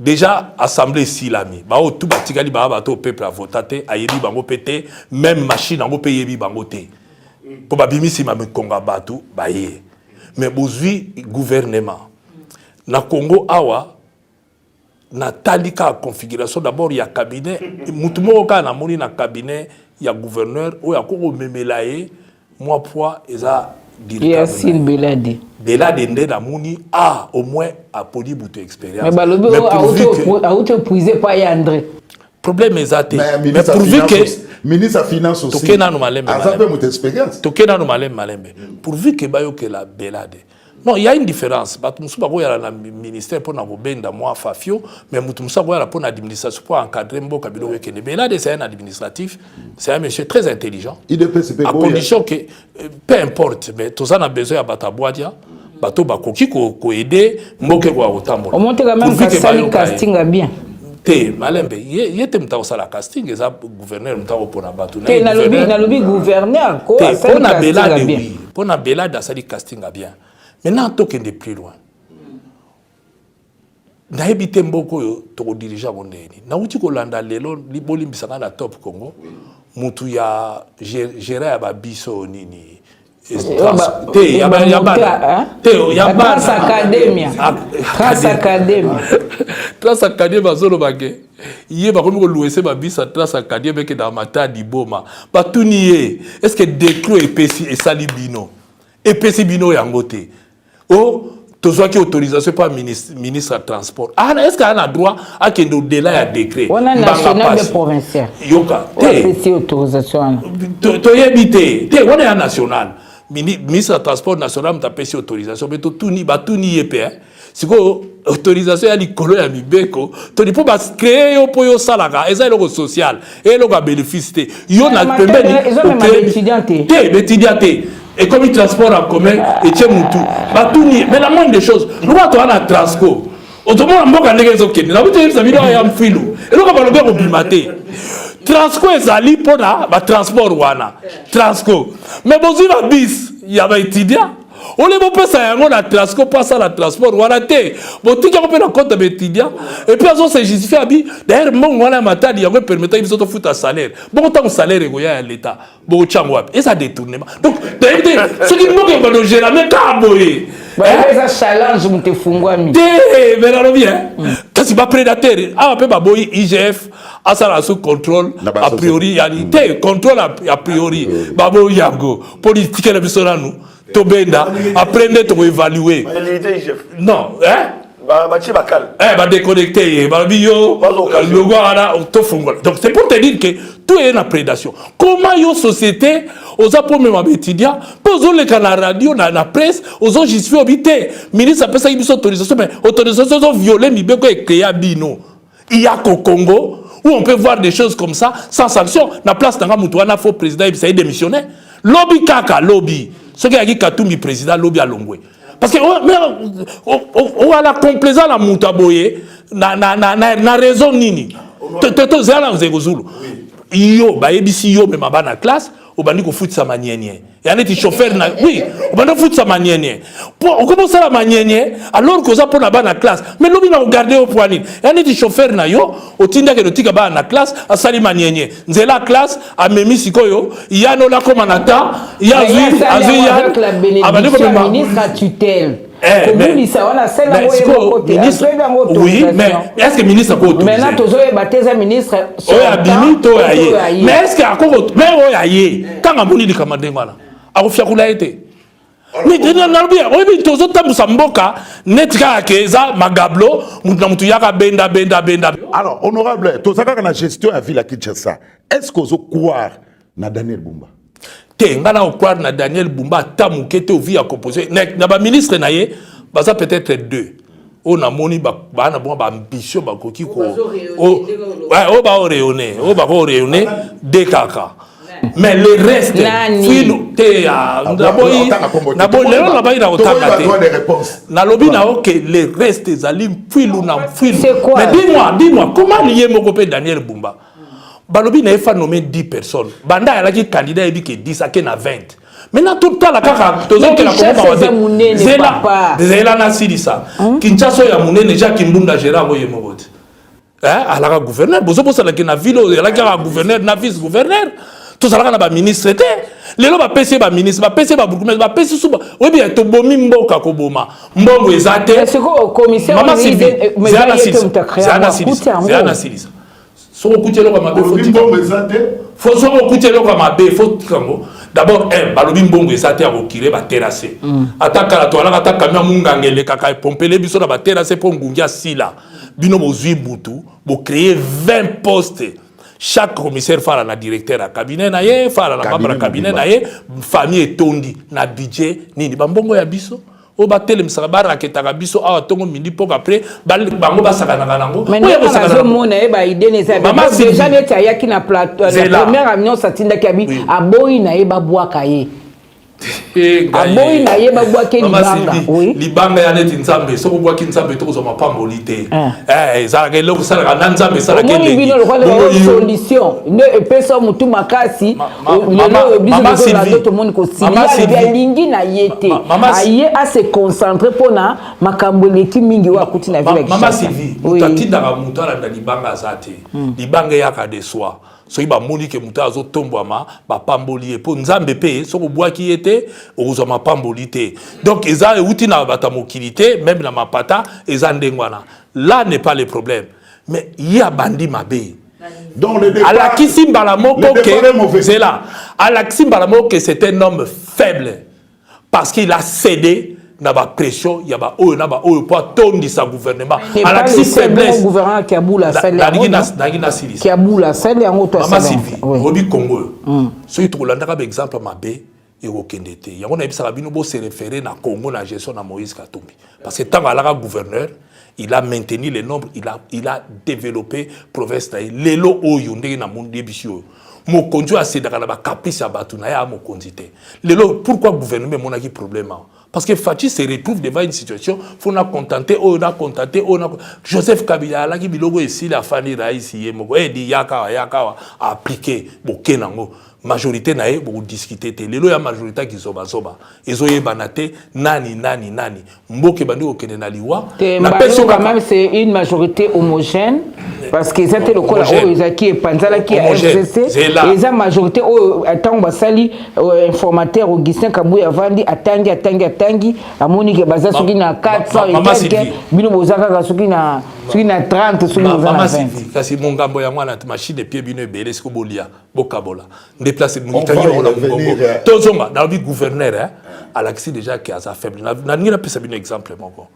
[SPEAKER 1] déjà assemblée silami ba o tout batikali ba bato peuple a voté ayebi bango pété même machine yango pe yebi bango te po ba bimisi ma konga bato ba ye mais bozui gouvernement na Congo awa na talika configuration d'abord il y a cabinet mutumo ka na moni na cabinet il y a gouverneur ou ya ko memela ye moi poids eza
[SPEAKER 3] Yassine Belade
[SPEAKER 1] nde na moni au moins a poli buto expérience
[SPEAKER 3] mais balobi a auto puiser pas ya André
[SPEAKER 1] problème ezate mais pourvu que
[SPEAKER 2] ministre de finance aussi
[SPEAKER 1] tokena no malembe
[SPEAKER 2] azape muto expérience
[SPEAKER 1] tokena no malembe pourvu que bayo que la Belade. Non, il y a une différence. Batumsu bako ya na ministère pour na bobenda moi Fafio, mais mutumsa bako ya pour na administration pour encadrer mboka bilo wekene. Mais là c'est un administratif, c'est un monsieur très intelligent. À condition que peu importe, mais tout ça a besoin à bataboadia, bato bakoki ko aider mboke kwa otambola.
[SPEAKER 3] On monte quand même que casting a bien.
[SPEAKER 1] Te malembe yete mta osala casting eza gouverneur mta opona bato
[SPEAKER 3] na na lobby gouverneur ko
[SPEAKER 1] asala casting bien. Pona Belade asali casting a bien. Maintenant, token de plus loin. Na ebite mboko yo to diriger bondeni. Na uti ko landa lelo liboli mbisanga na Top Congo. Mutu ya gérer ya babiso nini. Te ya
[SPEAKER 3] Trans Academia. Trans Academia.
[SPEAKER 1] Trans Academia zolo bage. Iye ba komi ko louer ba bisa Trans Academia ke dans mata di boma. Ba tuniye. Est-ce que décro epesi et salibino. Epesi bino yangote. Oh, tu as qui autorisation par ministre de transport. Est-ce qu'il y a un droit à qu'il y ait au-delà d'un décret?
[SPEAKER 3] On a national de provincial.
[SPEAKER 1] Yoka.
[SPEAKER 3] C'est autorisation.
[SPEAKER 1] Tu as habité. On est un national. Ministre de transport national, tu as payé autorisation. Mais tout n'y est pas. Si vous autorisation à l'école à Mibeko, tu peux pas créer un peu de salaire, et ça est social, et le bénéfice. Il y a un étudiant. Et comme il transport en commun, et tu mais la moindre des choses, nous avons un transco. Autrement, on a des gens qui ont un filou. Et nous avons un bimaté. Transco est allé pour le transport. Transco. Mais bon, il y a bis, il y a un étudiant. On les peut ça la transco passe à la transport voilà té bon tu as un compte d'étudiant et puis on se justifie abi d'ailleurs mon on a matadi il permettre ils autres foutre salaire bon tant salaire est à l'état bon changwa et ça détournement donc ce qui nous que va gérer mais kaboye
[SPEAKER 3] ça challenge mu te fungwa mi
[SPEAKER 1] té mais là bien c'est pas prédateur ah peut pas boy IGF à ça sous contrôle a priori yani té contrôle a priori babo yango politique la bisona nous Tobenda, apprendre à évaluer. Non, hein? Déconnecter, donc c'est pour te dire que tout est une prédation. Comment une société, aux appels même étudiants, posons les canaux radio, la presse, aux autres j'y suis habité. Ministre appelle ça une autorisation, mais autorisation violée, mais bien que créé à Bino. Il y a qu'au Congo où on peut voir des choses comme ça sans sanction. La place dans Moutouana, faux président, il s'est démissionné. Lobby kaka, lobby. Ce qui a dit Katoumi président lobby à Longwe. Parce que on a la complaisance à Moutaboye, na raison nini. Zala Zulu. Yo, ba ebisi yo me mabana classe, obandi ko foot sa manienye. Ya neti chauffeur na oui, obandi foot sa manienye. On commence à la manienye alors que ça pour na bana classe. Mais lobby na regarder au point ni. Ya neti chauffeur na yo, otinda ke notika ba na classe, asali manienye. Nzela classe a memi sikoyo, ya no la commandant, ya azui ya
[SPEAKER 3] abandi ko ministre à tutelle.
[SPEAKER 1] Oui, mais est-ce que le ministre a autorisé?
[SPEAKER 3] Maintenant, tu as baptisé le ministre.
[SPEAKER 1] Mais est-ce qu'il y a encore quand on a dit que on a été mais oui, tous autres temps, Samboka, netka keza magablo, mutu yaka benda.
[SPEAKER 2] Alors, honorable, tout ça, quand la gestion a vu la Kinshasa, est-ce qu'on peut croire na Daniel Bumba?
[SPEAKER 1] Te ngana croire na Daniel Bumba tamukete ovi à composer. Na ba ministre na ye, ça peut-être deux. On a moni ba na bon ba ambition ba koki ko. Ouais, on va rayonner, des caca. Mais le reste, filo te d'abord na lobby na ok les restes zalim filo na filo. Mais dis-moi comment lier mon copain Daniel Bumba? Balobi na fa nommé 10 personnes. Banda ya ki candidat ebi ke 10 ake na 20. Maintenant tout le temps la kaka tozo ke la komba zela na silisa. Kinshasa ya munene déjà Kimbunda Gérard boye mobote. À la gouverneur, bozo bosa la na ville la ka gouverneur na vice gouverneur. Tout ça na ba ministre té. Lelo ba PC ba ministre, ba PC ba bourgmestre, ba PC suba. Oui bien to bomi mboka ko boma. Mbongo ezate.
[SPEAKER 3] Est-ce que commissaire
[SPEAKER 1] Mama Sylvie, Zana Silisa. So écouter le comme faut so écouter le comme faut d'abord balobi mbongo ezate a okire ba terrasser. Ataka la toala ataka kamion mungangele kaka pomper les biso na ba terrasser pour ngungia sila. Bino mozui butu, bo créer 20 postes. Chaque commissaire fera la directeur à cabinet na ye, fera la membre cabinet na ye, famille tondi na budget nini bambongo ya biso. O ba tele msabara ketaka biso awa tongo mindi pok après bango basaka na nango.
[SPEAKER 3] Mais on a mona e ba idée neza déjà neta yaki na plateau la première réunion satinda kabi aboyi na e ba boaka ye. Aboyi na ye ba boaka libanga. Oui.
[SPEAKER 1] Libanga ya neti nzambe soko boaka nzambe to kozoma pambolité. Ça ke loko sala na nzambe sala ke
[SPEAKER 3] le solution ne pesa mutu makasi lelo biso na d'autres monde ko sinya ya lingi na yete aye a se concentrer pona makambo leki mingi wa kuti na vile
[SPEAKER 1] Mama Sylvie mutatinda ka mutu ala na libanga zate libanga ya ka de soi so iba moni ke mutu azo tombwama ba pamboli po nzambe pe so ko boaki yete ozo ma pambolité donc eza uti na bata mokilité même na mapata eza ndengwana là n'est pas le problème mais il y a bandi mabe.
[SPEAKER 2] Donc le départ,
[SPEAKER 1] Alakisi Mbalamoko c'est là. Alakisi Mbalamoko c'est un homme faible parce qu'il a cédé na ba pression ya ba oyo na ba oyo pour tondi sa gouvernement.
[SPEAKER 3] Alakisi faiblesse gouvernement qui a boula sale qui a boula sale en auto
[SPEAKER 1] Mama Sylvie Robi Congo. So to landa ka exemple mabe et okendete. Yango na ebisa bino bo se référer na Congo na gestion na Moïse Katumbi parce que tant alaka gouverneur il a maintenu les nombres, il a développé province taï. Lelo oyo ndenge na monde bisio. Mo konjo a cédaka na ba caprice ya batu na ya mo konzité. Lelo pourquoi gouvernement mon a qui problème? Parce que Fachi se retrouve devant une situation, faut na contenter, on a contenté, on a Joseph Kabila la ki bilogo ici la fani raisi yemoko di yaka appliquer bokenango. Majorité na ye beaucoup discuter te lelo ya majorité qui zoba ezoye banate nani mboke bandi okene na liwa
[SPEAKER 3] na personne quand même c'est une majorité homogène parce que c'était le col ezaki et panzala qui a FCC et la majorité au tant basali informateur Augustin Kabouya vandi atangi amoni ke baza soki na 400 et quelques bino bozaka soki na 30 soki na 20
[SPEAKER 1] kasi mongambo ya mwana machine de pied bino ebele siko bolia bokabola déplacer mon tozonga dans le gouverneur Alexis déjà qui a sa faible na ngira pesa bino exemple moko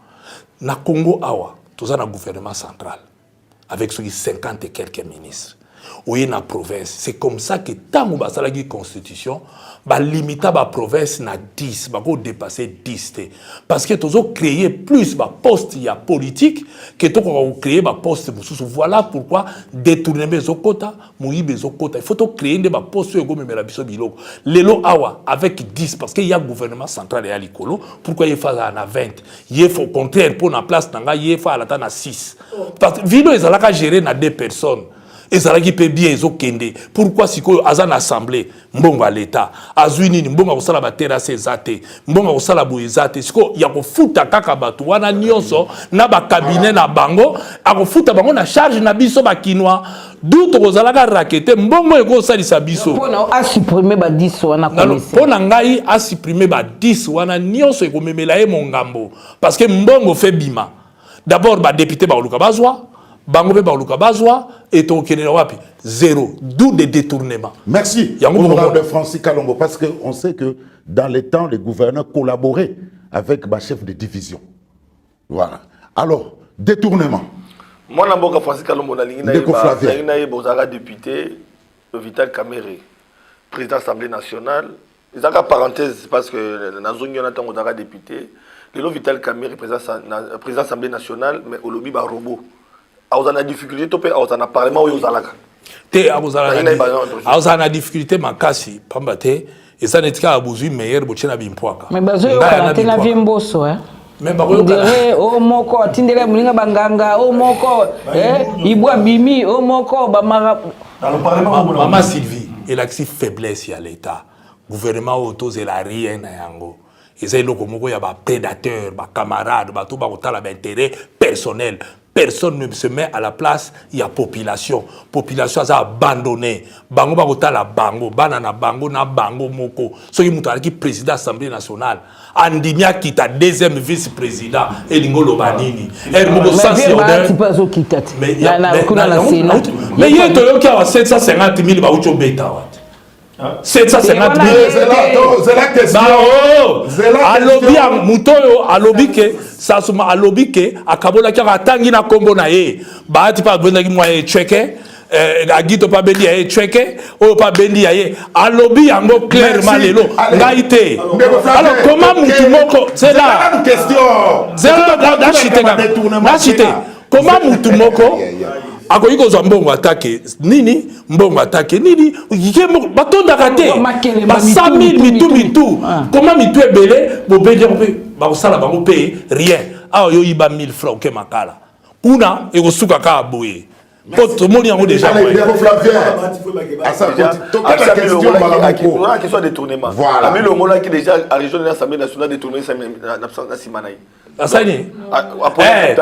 [SPEAKER 1] na Congo awa toza na gouvernement central avec ceux qui 50 et quelques ministres ou na province c'est comme ça que tant ba sala qui constitution ba limita ba province na 10 ba ko dépasser 10 parce que tozo créer plus ba poste ya politique que to ko créer ba poste mususu voilà pourquoi détourner mes okota muibe okota il faut to créer des ba poste yo memela biso biloko lelo awa avec 10 parce que il y a gouvernement central et à likolo pourquoi il faut na 20 il faut au contraire pour na place nanga il faut ala na 6 parce que vino ezalaka gérer na 2 personnes. Et ça qui peut bien ezokende pourquoi siko azan assemblée mbongo à l'état azwini mbongo ko sala ba terrasse ezate mbongo ko sala bo ezate siko ya ko futa kaka batu wana nyonso na ba cabinet na bango ako futa bango na charge na biso ba kinwa d'où to kozalaka raqueter mbongo eko salisa biso
[SPEAKER 3] pona a supprimer ba 10 wana
[SPEAKER 1] commissaire pona ngai a supprimer ba 10 wana nyonso eko memela e mongambo parce que mbongo fait bima d'abord ba député ba luka bazwa Bangobe Baluka Bazwa et ton Wapi, zéro, d'où des détournements.
[SPEAKER 2] Merci, honorable Francis Kalombo, parce qu'on sait que dans les temps, les gouverneurs collaboraient avec ma chef de division. Voilà. Alors, détournement.
[SPEAKER 4] Moi, je Francis Kalombo, je suis député, Vital Kamere, président de l'Assemblée nationale. C'est une parenthèse parce que dans la zone, on a député. Le Vital Kamere, président de l'Assemblée nationale, mais au lobby, il y a un robot. On a des difficultés, on a parlement où on
[SPEAKER 1] a des difficultés, mais kasi, pambate, et ça n'est qu'à abuser meilleur bochena bimpoaka.
[SPEAKER 3] Mais bazo yo kanate na vimboso
[SPEAKER 1] mais bako
[SPEAKER 3] dire o moko tindele mulinga banganga o moko ibwa bimi o moko ba mara
[SPEAKER 1] Maman Sylvie, elle a une faiblesse à l'État. Le gouvernement auto c'est la rien à yango. Et c'est le comoko y a des prédateurs, des camarades, tout intérêt personnel. Personne ne se met à la place, il y a population. Population a abandonné. Bango ba la bango, banana bango na bango moko. So qui mutala qui président Assemblée nationale. Andimia qui ta deuxième vice-président et Lingolo Banini. Elle moko sensible. Mais il y a mais il y a qui a 750 000 ba ucho beta. 750 000.
[SPEAKER 2] C'est la question.
[SPEAKER 1] Alobi a mutoyo alobi ke sasuma alobi ke akabola ki atangi na kombo na ye ba ti pa benda ki moye cheke agito pa bendi ya cheke o pa bendi ya ye alobi yango clairement lelo ngaite. Alors comment mutu moko c'est là
[SPEAKER 2] une question.
[SPEAKER 1] C'est là chite comment mutu moko ako iko zo mbongo attaquer nini mbongo attaquer nini yemo batonda raté ba 100 000 mitu comment mitu ebele bo bendi ba sala ba mo payer rien ah yo iba 1000 francs ke makala kuna eko suka ka boye poto moni yango déjà
[SPEAKER 4] la question détournement voilà mais le mona qui déjà à région de l'Assemblée nationale détourné ça na simanaï
[SPEAKER 1] Asani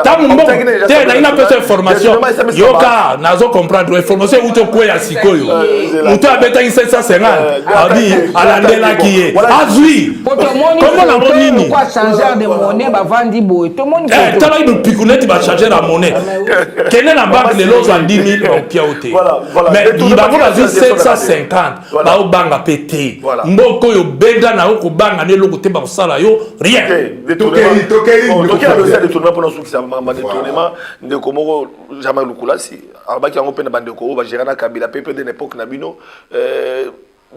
[SPEAKER 1] tamu mbongo te na ina pesa information yoka nazo comprendre information uto kwa ya sikoyo uto abeta 750 abi alandela kiye azui comment la monini
[SPEAKER 3] quoi changer de monnaie ba vandi boy tout monde
[SPEAKER 1] tala ibu pikuneti ba changer la monnaie kene na banque les lots en 10 000 on piaote mais il va voir 750 ba obanga pété mboko yo benda na ko banga ne loko te ba sala yo rien
[SPEAKER 4] donc il y a le détournement pour nous qui ça m'a détournement de comment jamais lukula si arba qui en open bande ko ba gérer na Kabila peuple de l'époque na bino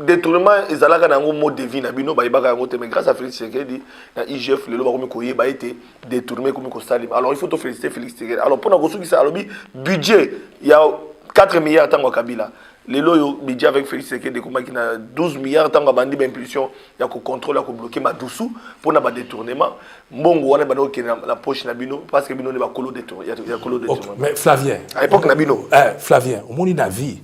[SPEAKER 4] détournement ezalaka na ngo mot de vie na bino ba ibaka ngo te mais grâce à Félix Tshisekedi na IGF le ba ko koye ba été détourné comme ko salim alors il faut te féliciter Félix Tshisekedi alors pour na ko qui ça alobi budget il y a 4 milliards tango Kabila les loyaux budget avec Félix Tshisekedi comme qui na 12 milliards tango bandi ba impulsion ya ko contrôler ya ko bloquer madusu pour na ba détournement mbongo wana ba ki na la poche na bino parce que bino ne ba kolo détourner ya kolo détournement
[SPEAKER 1] mais Flavien
[SPEAKER 4] à l'époque na bino
[SPEAKER 1] Flavien au moni na vie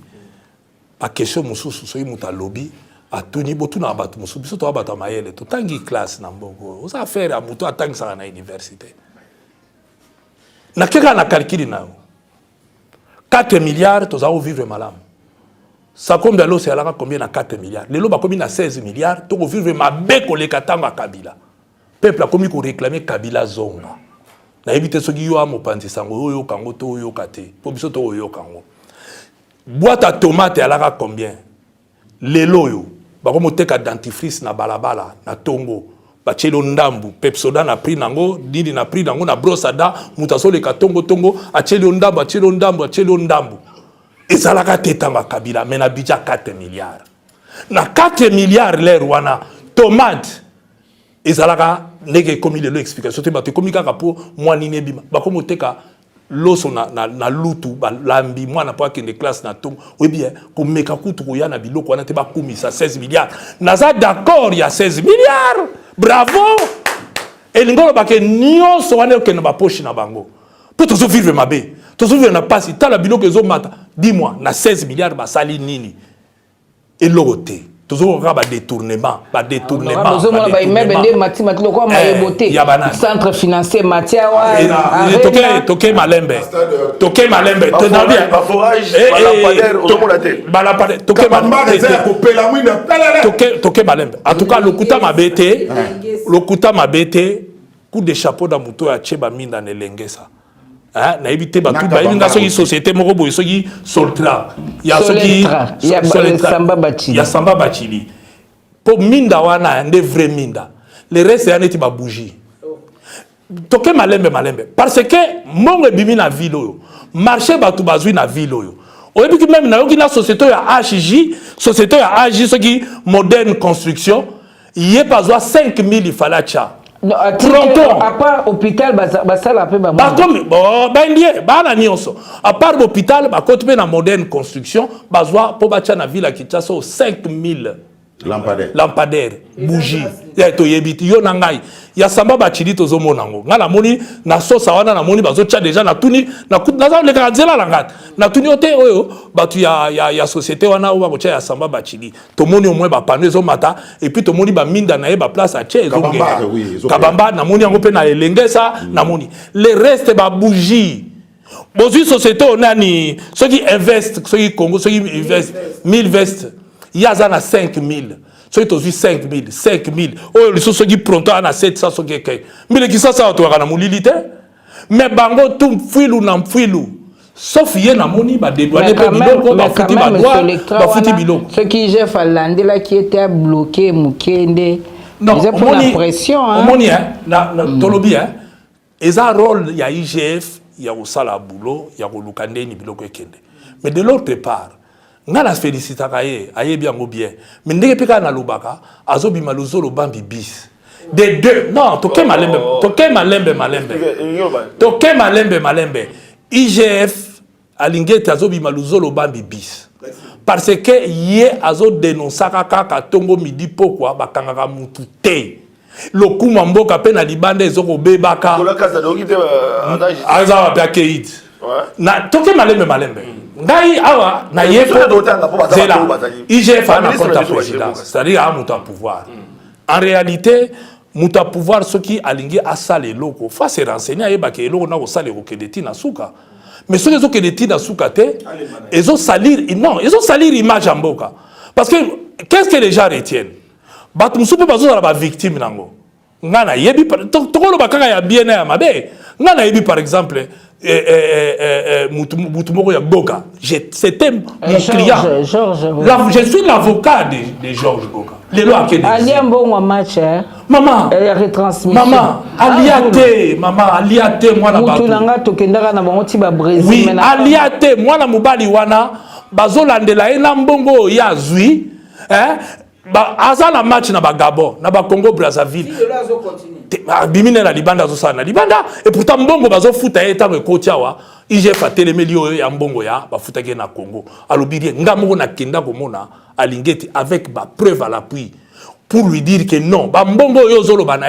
[SPEAKER 1] a question mususu so yimuta lobby a tuni botu na batu mususu biso to abata mayele to tangi classe na mbongo oza faire a muto atangi sa na université na keka na calcul na 4 milliards to za vivre malam ça combien l'eau c'est alors combien na 4 milliards les lots ba combien na 16 milliards to vivre mabe ko le katanga Kabila peuple a commis ko réclamer Kabila zonga na éviter soki yo amopanzi sango yo kango to yo kate po biso to yo kango boîte à tomate alors combien les loyo ba ko moteka dentifrice na balabala na tongo ba chelo ndambu pepsoda na prix nango didi na prix nango na brosada mutaso le katongo tongo a chelo ndambu ezalaka tetanga Kabila mais na budget 4 milliards na 4 milliards l'air wana tomate ezalaka ndenge komi le explication te ba te komi kaka po moi nini bima ba ko moteka loso na lutu ba lambi mwana po akende classe na tongo oui bien ko meka kutu ko yana biloko wana te ba komisa 16 milliards naza d'accord il y a 16 milliards bravo et l'ingolo ba ke nyonso wana ke na ba poche na bango pour toujours vivre mabe toujours vivre na passe ta la biloko ezo mata dis-moi na 16 milliards ba sali nini et logote toujours ba détournement
[SPEAKER 3] ba immeuble de mathématiques loko maeboté centre financier Matiawa
[SPEAKER 1] toke malembe to na bien
[SPEAKER 4] ba forage ba la pader
[SPEAKER 1] toke malembe en tout cas lokuta mabete coup de chapeau da muto ya cheba minda ne lengesa na éviter ba tout ba inga soki société moko boy soki Soltra ya soki ya Samba Bachili pour minda wana nde vrai minda le reste ya neti ba bougie toke malembe parce que mongo bimi na ville oyo marché batu bazui na ville oyo oyebi ki même na yoki na société ya HJ société ya HJ ce qui moderne construction yé bazwa 5000 il fallait cha pronto
[SPEAKER 3] à part hôpital basala pe ba
[SPEAKER 1] comme bon ben ndié bana nyonso à part hôpital ba kote na moderne construction bazwa po ba cha na ville ya Kinshasa 5000 lampadaire bougie ya to yebiti yo na ngai ya samba ba chili to zo monango ngana moni na sosa wana na moni bazo cha déjà na tuni na za le kanzela la ngata na tuni ote oyo batu ya société wana o ba ko cha ya samba ba chili to moni au moins ba panneau zo mata et puis to moni ba minda na e ba place a che zo kabamba na moni yango pe na elengesa na moni le reste ba bougie bozui société onani ceux qui invest ceux qui Congo ceux qui invest 1000 vestes Yazana 5000. So it was 5000. Oh, les choses qui pronto à 700 so quelqu'un. Mais les qui ça tu as na mulilité. Mais bango tum fuilu na fuilu. Sauf yé na moni ba dédouaner pe biloko ba futi ba droit ba futi biloko.
[SPEAKER 3] Ce qui j'ai fallandé là qui était bloqué mukende.
[SPEAKER 1] Non,
[SPEAKER 3] c'est pour la pression hein.
[SPEAKER 1] Moni hein na tolobi hein. Eza rôle ya IGF ya osala boulot ya kolukande ni biloko ekende. Mais de l'autre part ngana félicita kaye aye bien bien mais ndenge peka na lobaka azobi maluzolo bambi bis des deux non toke malembe IGF alingete azobi maluzolo bambi bis parce que ye azo dénonçaka kaka tongo midi pokwa bakangaka mutu te lokuma mboka pe na libanda ezoko bebaka
[SPEAKER 4] la casa de okite
[SPEAKER 1] aza ba keid na toke malembe ngai awa na yepo zela IGF a na compte présidence c'est-à-dire a muta pouvoir en réalité muta pouvoir ce qui alingi asale loko fa se renseigner ayeba ke loko na ko sale ko kedeti na suka mais ceux qui kedeti na suka te ezo salir image en mboka parce que qu'est-ce que les gens retiennent batu musupe bazo la victime nango ngana yebi tokolo bakanga ya bien ya mabe ngana yebi par exemple Moutoumoko ya Boka. C'était mon client. Je suis l'avocat de Georges Boka. Les lois qui
[SPEAKER 3] Ali un bon match.
[SPEAKER 1] Maman. Maman. Aliate. Maman. Aliate. Moi na bato.
[SPEAKER 3] Moutoulanga tokendaka na bango ti ba Brésil.
[SPEAKER 1] Oui. Aliate. Moi na mobali wana. Bazolandela ena mbongo ya zui. Aza na match na ba Gabon. Na ba Congo Brazzaville. Bimine na libanda zo na libanda et pourtant mbongo bazo futa eta ko kotiawa IGF atelemeli oyo ya mbongo ya ba futa ke na Congo alobiri ngamoko na kenda ko mona alingeti avec ba preuve à l'appui pour lui dire que non ba mbongo oyo zolo bana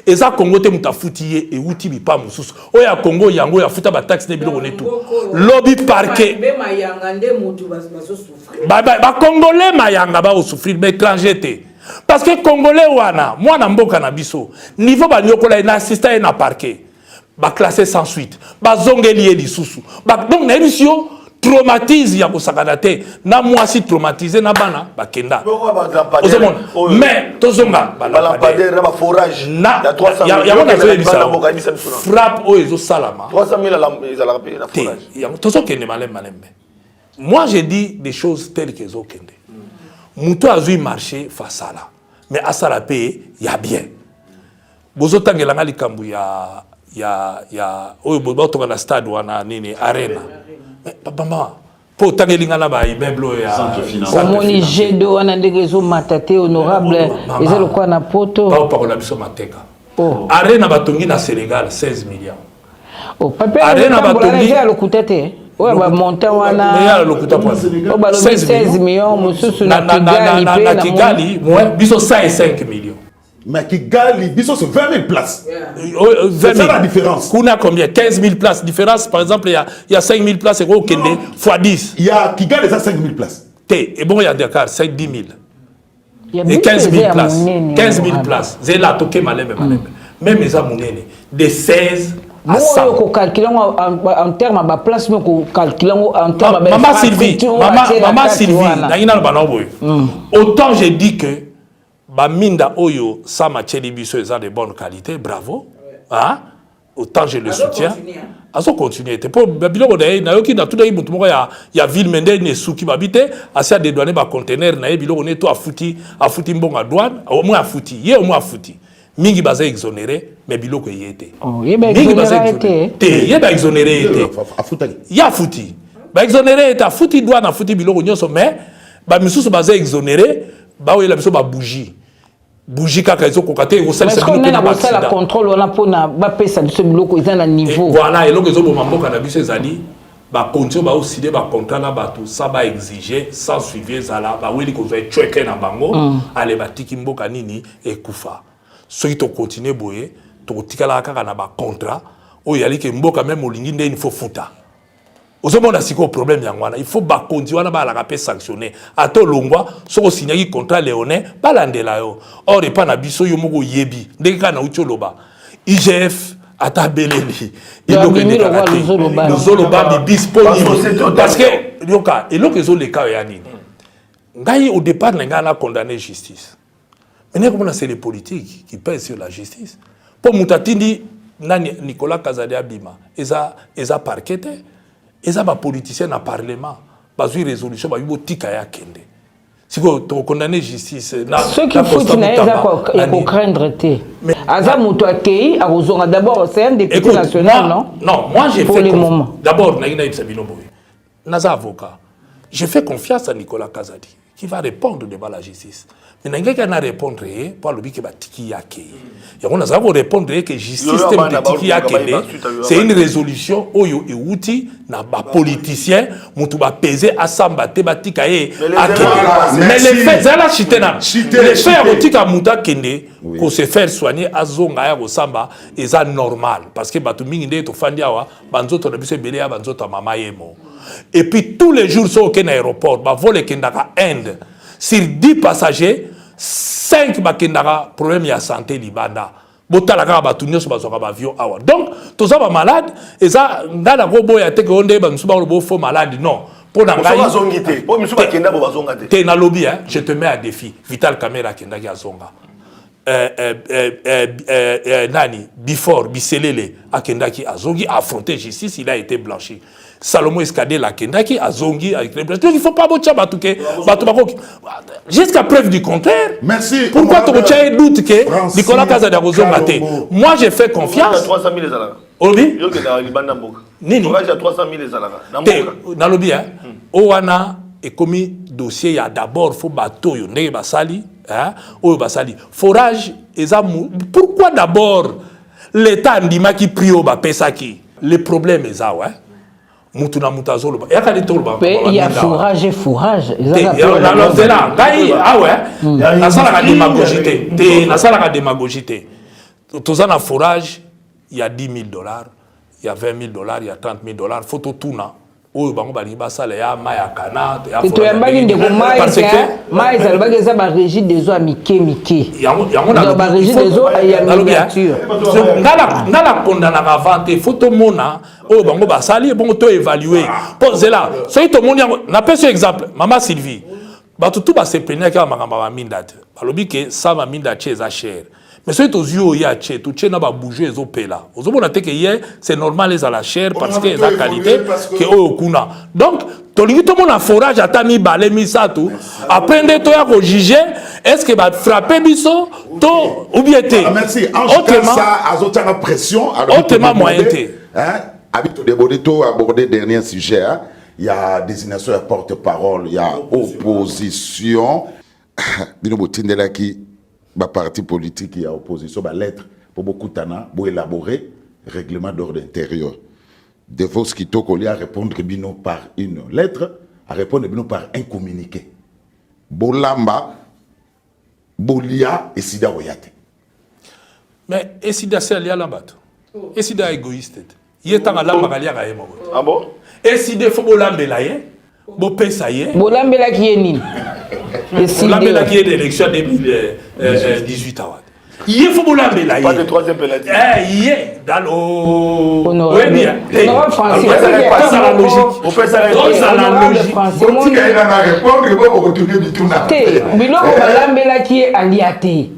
[SPEAKER 1] eza Congo te mutafuti ye e uti bi pa mususu oya Congo yango ya futa ba taxe ne biloko netu lobby parquet ba congolais mayanga ba souffrir mais étranger te. Parce que Congolais wana, moi na mboka na biso, niveau ba nyokola na assistant na parquet, ba classé sans suite, ba zongeli lisusu. Donc na émission traumatise ya kosakanate, na moi si traumatisé na bana ba kenda. Mais tozonga ba
[SPEAKER 4] lampadaire ba forage
[SPEAKER 1] na 300 frappe o ezo salama.
[SPEAKER 4] 300 000 ezala payer na forage.
[SPEAKER 1] Ya tozokende malembe. Moi j'ai dit des choses telles que ezokende. Moutou a eu marché face à là. Mais à ça la paix, il y a bien. Bozo tangelanga likambu ya oyo boto na stade wana nini arena. Mais papa po tangelinga na ba immeuble ya
[SPEAKER 3] omoni jedo wana ndegezo matate honorable ezelo kwa na poto.
[SPEAKER 1] Pas pas la biso mateka. Arena batongi na Sénégal 16 millions.
[SPEAKER 3] Oh papa arena batongi ya lokutete. Ouais, bah montant wana. 16 millions, mususu na
[SPEAKER 1] Kigali, moi, biso 5 millions.
[SPEAKER 2] Mais Kigali, biso c'est 20 000 places.
[SPEAKER 1] C'est
[SPEAKER 2] ça la différence.
[SPEAKER 1] Kuna combien 15 000 places. Différence, par exemple, il y a 5 000 places, et Kende, fois 10.
[SPEAKER 2] Il y a Kigali, ça 5 000 places.
[SPEAKER 1] Et bon, il y a Dakar, 5 10 000. Et 15 000 places. 15 000 places. C'est là, toke malembe. Même les amounene, de 16
[SPEAKER 3] à 100. En termes de place, en termes de
[SPEAKER 1] Maman Sylvie, autant j'ai dit que Baminda Oyo, Sama Tchelibiso, ils ont de bonne qualité, bravo. Hein? Autant je le soutiens. Azo continuer. Pour Babylone, il y a ville mende ne souki babite, assez de douaner ba conteneur na bilo on est tout à fouti mbonga douane, au moins à fouti, au moins à fouti. mingi baza exonéré mais biloko yete
[SPEAKER 3] mingi baza
[SPEAKER 1] exonéré ya futi ba exonéré ta futi doit na futi biloko nyonso mais ba misusu baza exonéré ba oyela biso ba bougie kaka izo kokate ko salisa biloko na
[SPEAKER 3] ba la contrôle on a pona ba pesa biso biloko eza na niveau
[SPEAKER 1] voilà eloko ezo bomba mboka na biso ezali ba condition ba oside ba contrat na bato ça ba exiger sans suivi zala ba weli ko zo chweke na bango ale batiki mboka nini ekufa soki to continuer boye to tikala kaka na ba contrat o yali ke mboka même olingi nde il faut futa ozomona siko problème yangwana il faut ba continuer na ba la rapé sanctionner ato longwa soko signaki contrat léonin ba landela yo or e pa na biso yo moko yebi ndenge kana ucholoba IGF atabeleli iloke nekakate lozoloba disponible parce que yoka eloko ezoleka ya nini ngai au départ nga na condamné justice mais comment c'est les politiques qui pèsent sur la justice pour mutatindi na Nicolas Kazadi Abima eza parquet eza ba politicien na parlement bazui résolution ba bibo tika ya kende siko to condamner justice na
[SPEAKER 3] ce qui faut qu'il n'ait pas craindre té aza muto akei azonga d'abord c'est un député national
[SPEAKER 1] non moi j'ai fait d'abord na ina ibsabino boy naza avocat j'ai fait confiance à Nicolas Kazadi qui va répondre devant la justice. Mais n'a pas répondre pour le que batiki yake. Et on a ça répondre que justice tiki yake. C'est une résolution oyo et outil na ba politicien mutu ba peser asamba te batika ye. Mais les faits ça la chitena. Les faits rotika muta kende ko se faire soigner azonga ya osamba eza normal parce que batu mingi nde to fandi awa banzoto na biso belé ya banzoto mama yemo. Et puis tous les jours sur aucun aéroport ba vole kendaka Inde sur 10 passagers 5 bakendaka problème ya santé libanda botala ka ba tunyo so bazoka ba avion awa donc toza ba malade eza ngala ko boya te ko nde ba msuba ko faux malade non pour na ngai
[SPEAKER 4] bazongité po msuba kenda bo bazongate
[SPEAKER 1] te na lobby hein je te mets à défi Vital Kamera kenda ki azonga nani before biselele akendaki azongi affronter justice il a été blanchi Salomon Escadé la kendaki azongi avec les blancs il faut pas bocha batuke batubako jusqu'à preuve du contraire.
[SPEAKER 2] Merci.
[SPEAKER 1] Pourquoi tu as doute que Nicolas Kazadi azonga te moi j'ai fait confiance
[SPEAKER 4] 300 000 ezalaka
[SPEAKER 1] obi
[SPEAKER 4] yo ke na libanda mboka
[SPEAKER 1] nini
[SPEAKER 4] on a 300 000 ezalaka na mboka
[SPEAKER 1] na lobby hein owana et commis dossier ya d'abord faut bateau yo ndenge basali hein oyo basali forage ezamu pourquoi d'abord l'état ndima qui prio ba pesaki les problèmes ezao hein mutuna mutazolo yakali tolba
[SPEAKER 3] il y a forage
[SPEAKER 1] alors c'est là ngai ah ouais na sala ka démagogité te na sala ka démagogité tozana forage il y a $10,000 il y a $20,000 il y a $30,000 photo tuna oyo bango bali basala ya maya kana ya
[SPEAKER 3] to yambaki ndeko mai parce que mai ça ba keza ba régie des eaux amike
[SPEAKER 1] yango na
[SPEAKER 3] ba régie des eaux ya miniature
[SPEAKER 1] ngala condamna ka vente photo mona oyo bango basali bongo to évaluer posez là soki to moni na pese exemple mama Sylvie bato tout ba se plaindre ka makamba ba minda te balobi ke ça ba minda cheza cher mais soki to zio ya che to che na ba bouger ezo pela ozomona te ke hier c'est normal les à la chair parce que la qualité que oyo kuna donc tolingi to mona forage atami balé misato après nde to ya ko juger est-ce que va frapper biso to ou bien te
[SPEAKER 2] merci en tout cas ça azotanga pression
[SPEAKER 1] autrement moyen te
[SPEAKER 2] hein habite de to aborder dernier sujet hein? Il y a désignation de porte-parole il y a opposition bino botindela ki ba parti politique il y a opposition ba lettre pour beaucoup tana pour élaborer règlement d'ordre intérieur de vos skito ko à répondre bino par une lettre à répondre bino par un communiqué bolamba bolia et sida oyate
[SPEAKER 1] mais et sida c'est lié à l'ambato et sida égoïste yetanga lamba kalia ka yemo
[SPEAKER 4] ah bon
[SPEAKER 1] et sida faut bolambela ye bo pesa ye
[SPEAKER 3] bolambela ki nini
[SPEAKER 1] bolambela ki élection 2018 awat il faut bolambela ye
[SPEAKER 4] pas de troisième penalty
[SPEAKER 1] yé dalo
[SPEAKER 3] oui bien non français
[SPEAKER 1] ça la logique
[SPEAKER 4] on fait ça
[SPEAKER 3] la logique
[SPEAKER 2] on tient à répondre pour retourner du tout na
[SPEAKER 3] biloko bolambela ki aliate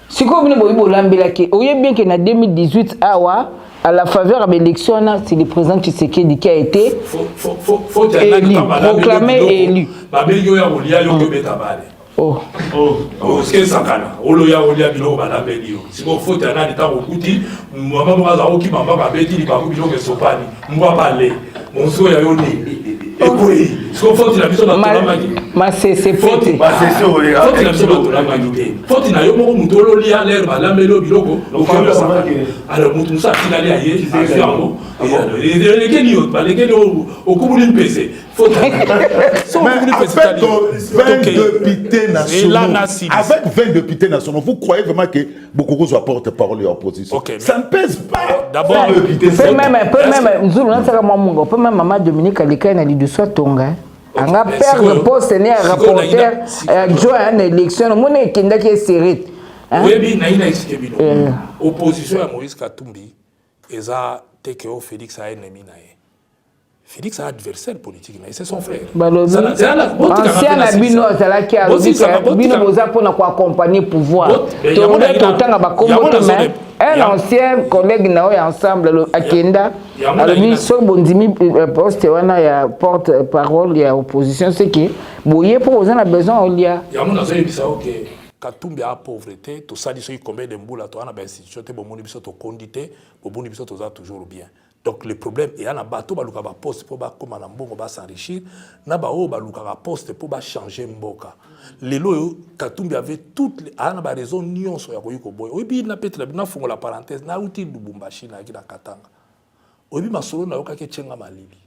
[SPEAKER 3] siko bino bolambela ki oye bien que na 2018 awa à la faveur de l'élection, c'est le président Tshisekedi qui a été élu, proclamé et élu. Oh.
[SPEAKER 1] Ce qui est sakana. Oloya olia bilo balabelio. Si vous faut un an au kuti, maman mwaza oki maman ka beti li baku bilo ke sopani. Mwa balé. Mon souhait est yoni. Et oui, ce qu'on faut la mission dans la magie.
[SPEAKER 3] Ma c'est
[SPEAKER 1] faut il la mission dans la magie. Faut il na yo mo mutolo li a l'air balabelio biloko. Alors mutu ça il allait ailleurs, c'est yango. Les geni au balé geni au kubuli mpese. Faut
[SPEAKER 2] avec 20 députés nationaux, avec 20 députés nationaux, vous croyez vraiment que Bokoko soit porte-parole et opposition? Ça ne pèse pas.
[SPEAKER 1] D'abord,
[SPEAKER 3] peut même Maman Dominique Alika n'a dit de soi Tonga. On a perdu le poste, n'est rapporteur, adjoint à l'élection, mon équipe qui est serré.
[SPEAKER 1] Oui, naïna expliqué. Opposition à Moïse Katumbi, Eza Tekeo Félix a ennemi naïe. Félix a un adversaire politique, c'est son frère.
[SPEAKER 3] Ancien Abino, c'est là qui a pour accompagner le pouvoir. Un ancien collègue n'a ensemble à Kenda, à ministre Bondimi poste a porte-parole, il y a opposition, c'est que Boye pour vous a besoin il y a.
[SPEAKER 1] Katumbi a pauvreté, tout ça dit combien de mboula to ana ba institution te bo moni biso to kondité, bo moni biso to za toujours bien. Donc le problème est à la bateau baluka ba poste pour ba comme na mbongo ba s'enrichir, na ba o baluka ba poste pour ba changer mboka. Lelo Katumbi avait toutes les ana ba raison nyonso ya koyiko boy. Obi na petre na fongo la parenthèse na uti Lubumbashi na kila Katanga. Obi masolo na yoka ke tchenga malili.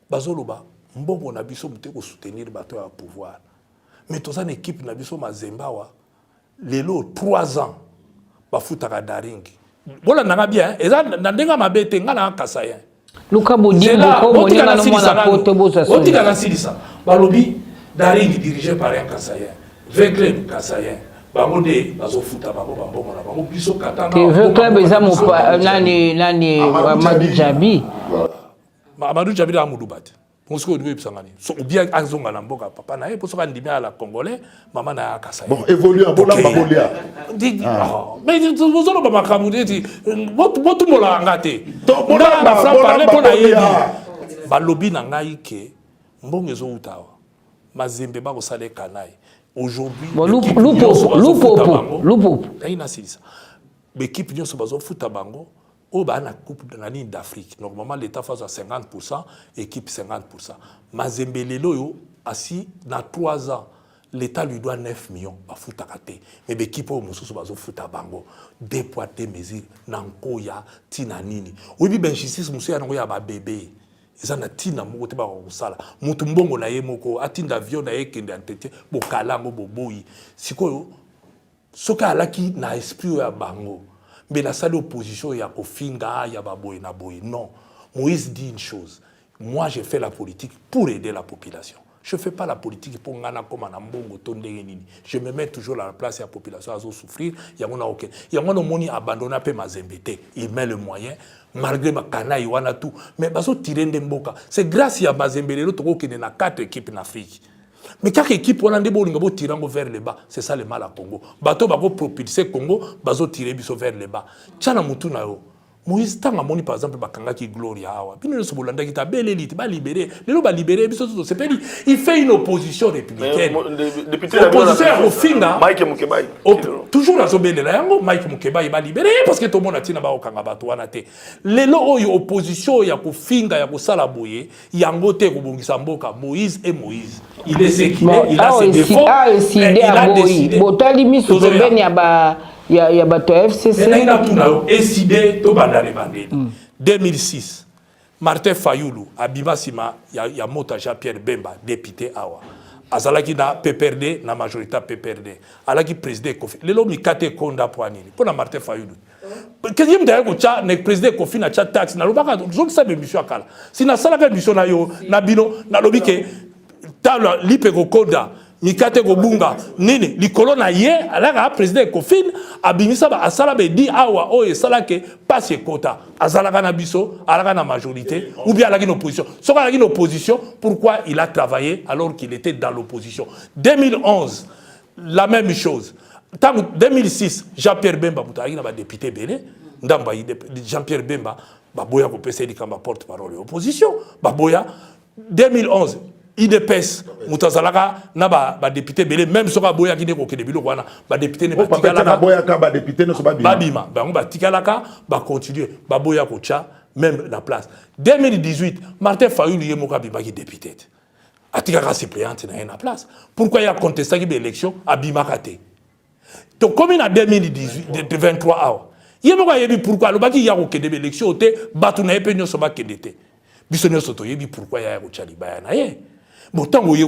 [SPEAKER 1] Bazoloba mbongo na biso mute ko soutenir bateau ya pouvoir. Mais tout ça, une équipe na biso Mazembawa, lelo 3 ans, bafutaka daringi. Voilà, nanga bien, et ça, n'endenga ma bête, n'anga kasayen.
[SPEAKER 3] Luka Bodi, Boko, na mwana poto bosa so.
[SPEAKER 1] Otika na silisa, balobi daringi dirigé par un kasayen, Vekle kasayen. Bangonde bazofuta bango bambongo na bango biso katanga.
[SPEAKER 3] Que Vekle beza mo nani Amadou Djabi.
[SPEAKER 1] Amadou Djabi da Amoudoubat. Ou bien Azonga Namboka, papa nae, pour ce qu'on dit à la Congolais, maman n'a qu'à
[SPEAKER 2] bon, évolue en Bola Babolia.
[SPEAKER 1] Mais vous avez pas macaboué, votre mot l'a engagé. On a la frappe parler pour la yébi. Balobi n'a pas été, bon, ils ont eu tard. Mazembe ba ko sale kanai. Aujourd'hui,
[SPEAKER 3] Lupo.
[SPEAKER 1] L'équipe de Sobazo Futa Bango. Au bas la coupe de la ligne d'Afrique. Normalement, l'État fait 50%, équipe 50%. Mazembe Lelo, assis dans 3 ans, l'État lui doit 9 millions. Mais l'équipe au Moussou Bazo Futa Bango, des poids, des mesures, Nankoya, Tinanini. Oui, ben, justice, Moussou Yangoya, bébé. Ils ont tina mokote ba sala. Mutu mbongo na ye moko, atinda avion na ye kende antete, bokala ngo boboyi. Sikoyo, soka alaki na esprit ya bango. Mais la salle opposition, il y a Kofinga, il y a Baboy, Naboy. Non. Moïse dit une chose. Moi, j'ai fait la politique pour aider la population. Je ne fais pas la politique pour ngana comme un ambongo tondengenini. Je me mets toujours à la place de la population à souffrir. Il y a aucun. Il y a moni abandonné à Mazembete. Il met le moyen. Malgré ma cana, il y a tout. Mais baso tirer d'emboka. C'est grâce à Mazembele qui est dans 4 équipes en Afrique. Mais chaque équipe, on a des bolingos tirant vers le bas. C'est ça le mal à Congo. Bateau va propulser Congo, bazo tirer vers le bas. Tchana mutuna yo. Moïse tanga moni par exemple bakanga ki gloria awa. Bino no sobolanda ki ta belle élite ba libérer. Lelo ba libérer biso tout c'est pas dit. Il fait une opposition républicaine. Depuis l'opposition au finga
[SPEAKER 4] Mike Mukebai.
[SPEAKER 1] Toujours la zobele la yango Mike Mukebai ba libérer parce que tout le monde a tina ba okanga bato wana te. Lelo oyo opposition ya ko finga ya ko sala boye yango te ko bongisa mboka Moïse et Moïse. Il est ce qu'il est, il a ses défauts. Il a décidé.
[SPEAKER 3] Botali miso pembeni ya ba ya bato FCC.
[SPEAKER 1] Mais là tout na décidé to bandale bandé. 2006 Martin Fayoulou abima sima ya mota Jean-Pierre Bemba député awa. Azalaki na PPRD na majorité PPRD. Alaki président Kofi. Lelo mikate konda poanini. Pona Martin Fayoulou. Qu'est-ce que d'ailleurs cha ne président Kofi na cha taxe na lobaka zo sa mission akala. Si na sala ka mission na yo na bino na lobike tala lipeko konda mikate go bunga nini likolo na ye alaka président Kofin abimisa ba asala be di awa o esala ke passe quota azalaka na biso alaka na majorité ou bien alaka na opposition soka alaka na opposition pourquoi il a travaillé alors qu'il était dans l'opposition 2011 la même chose 2006 Jean-Pierre Bemba mutaki na ba député belé ndamba Jean-Pierre Bemba baboya ko pesa di kamba porte-parole opposition baboya 2011 IDPS mutazalaka na ba député belé même soka boya ki ne ko kede biloko wana ba député ne ba
[SPEAKER 2] tikalaka boya ka ba député ne so ba
[SPEAKER 1] bima ba tikalaka ba continuer ba boya ko cha même la place 2018 Martin Fayulu ye moka bima ki député atikaka suppléante na la place pourquoi il a contesté ki élection à bimaka te to comme en 2018 de 23 hours ye moka yebi pourquoi lo baki ya ko kede élection te batu na epe nyoso ba kede te biso nyoso to yebi pourquoi ya ko cha libaya na ye bon tant que vous avez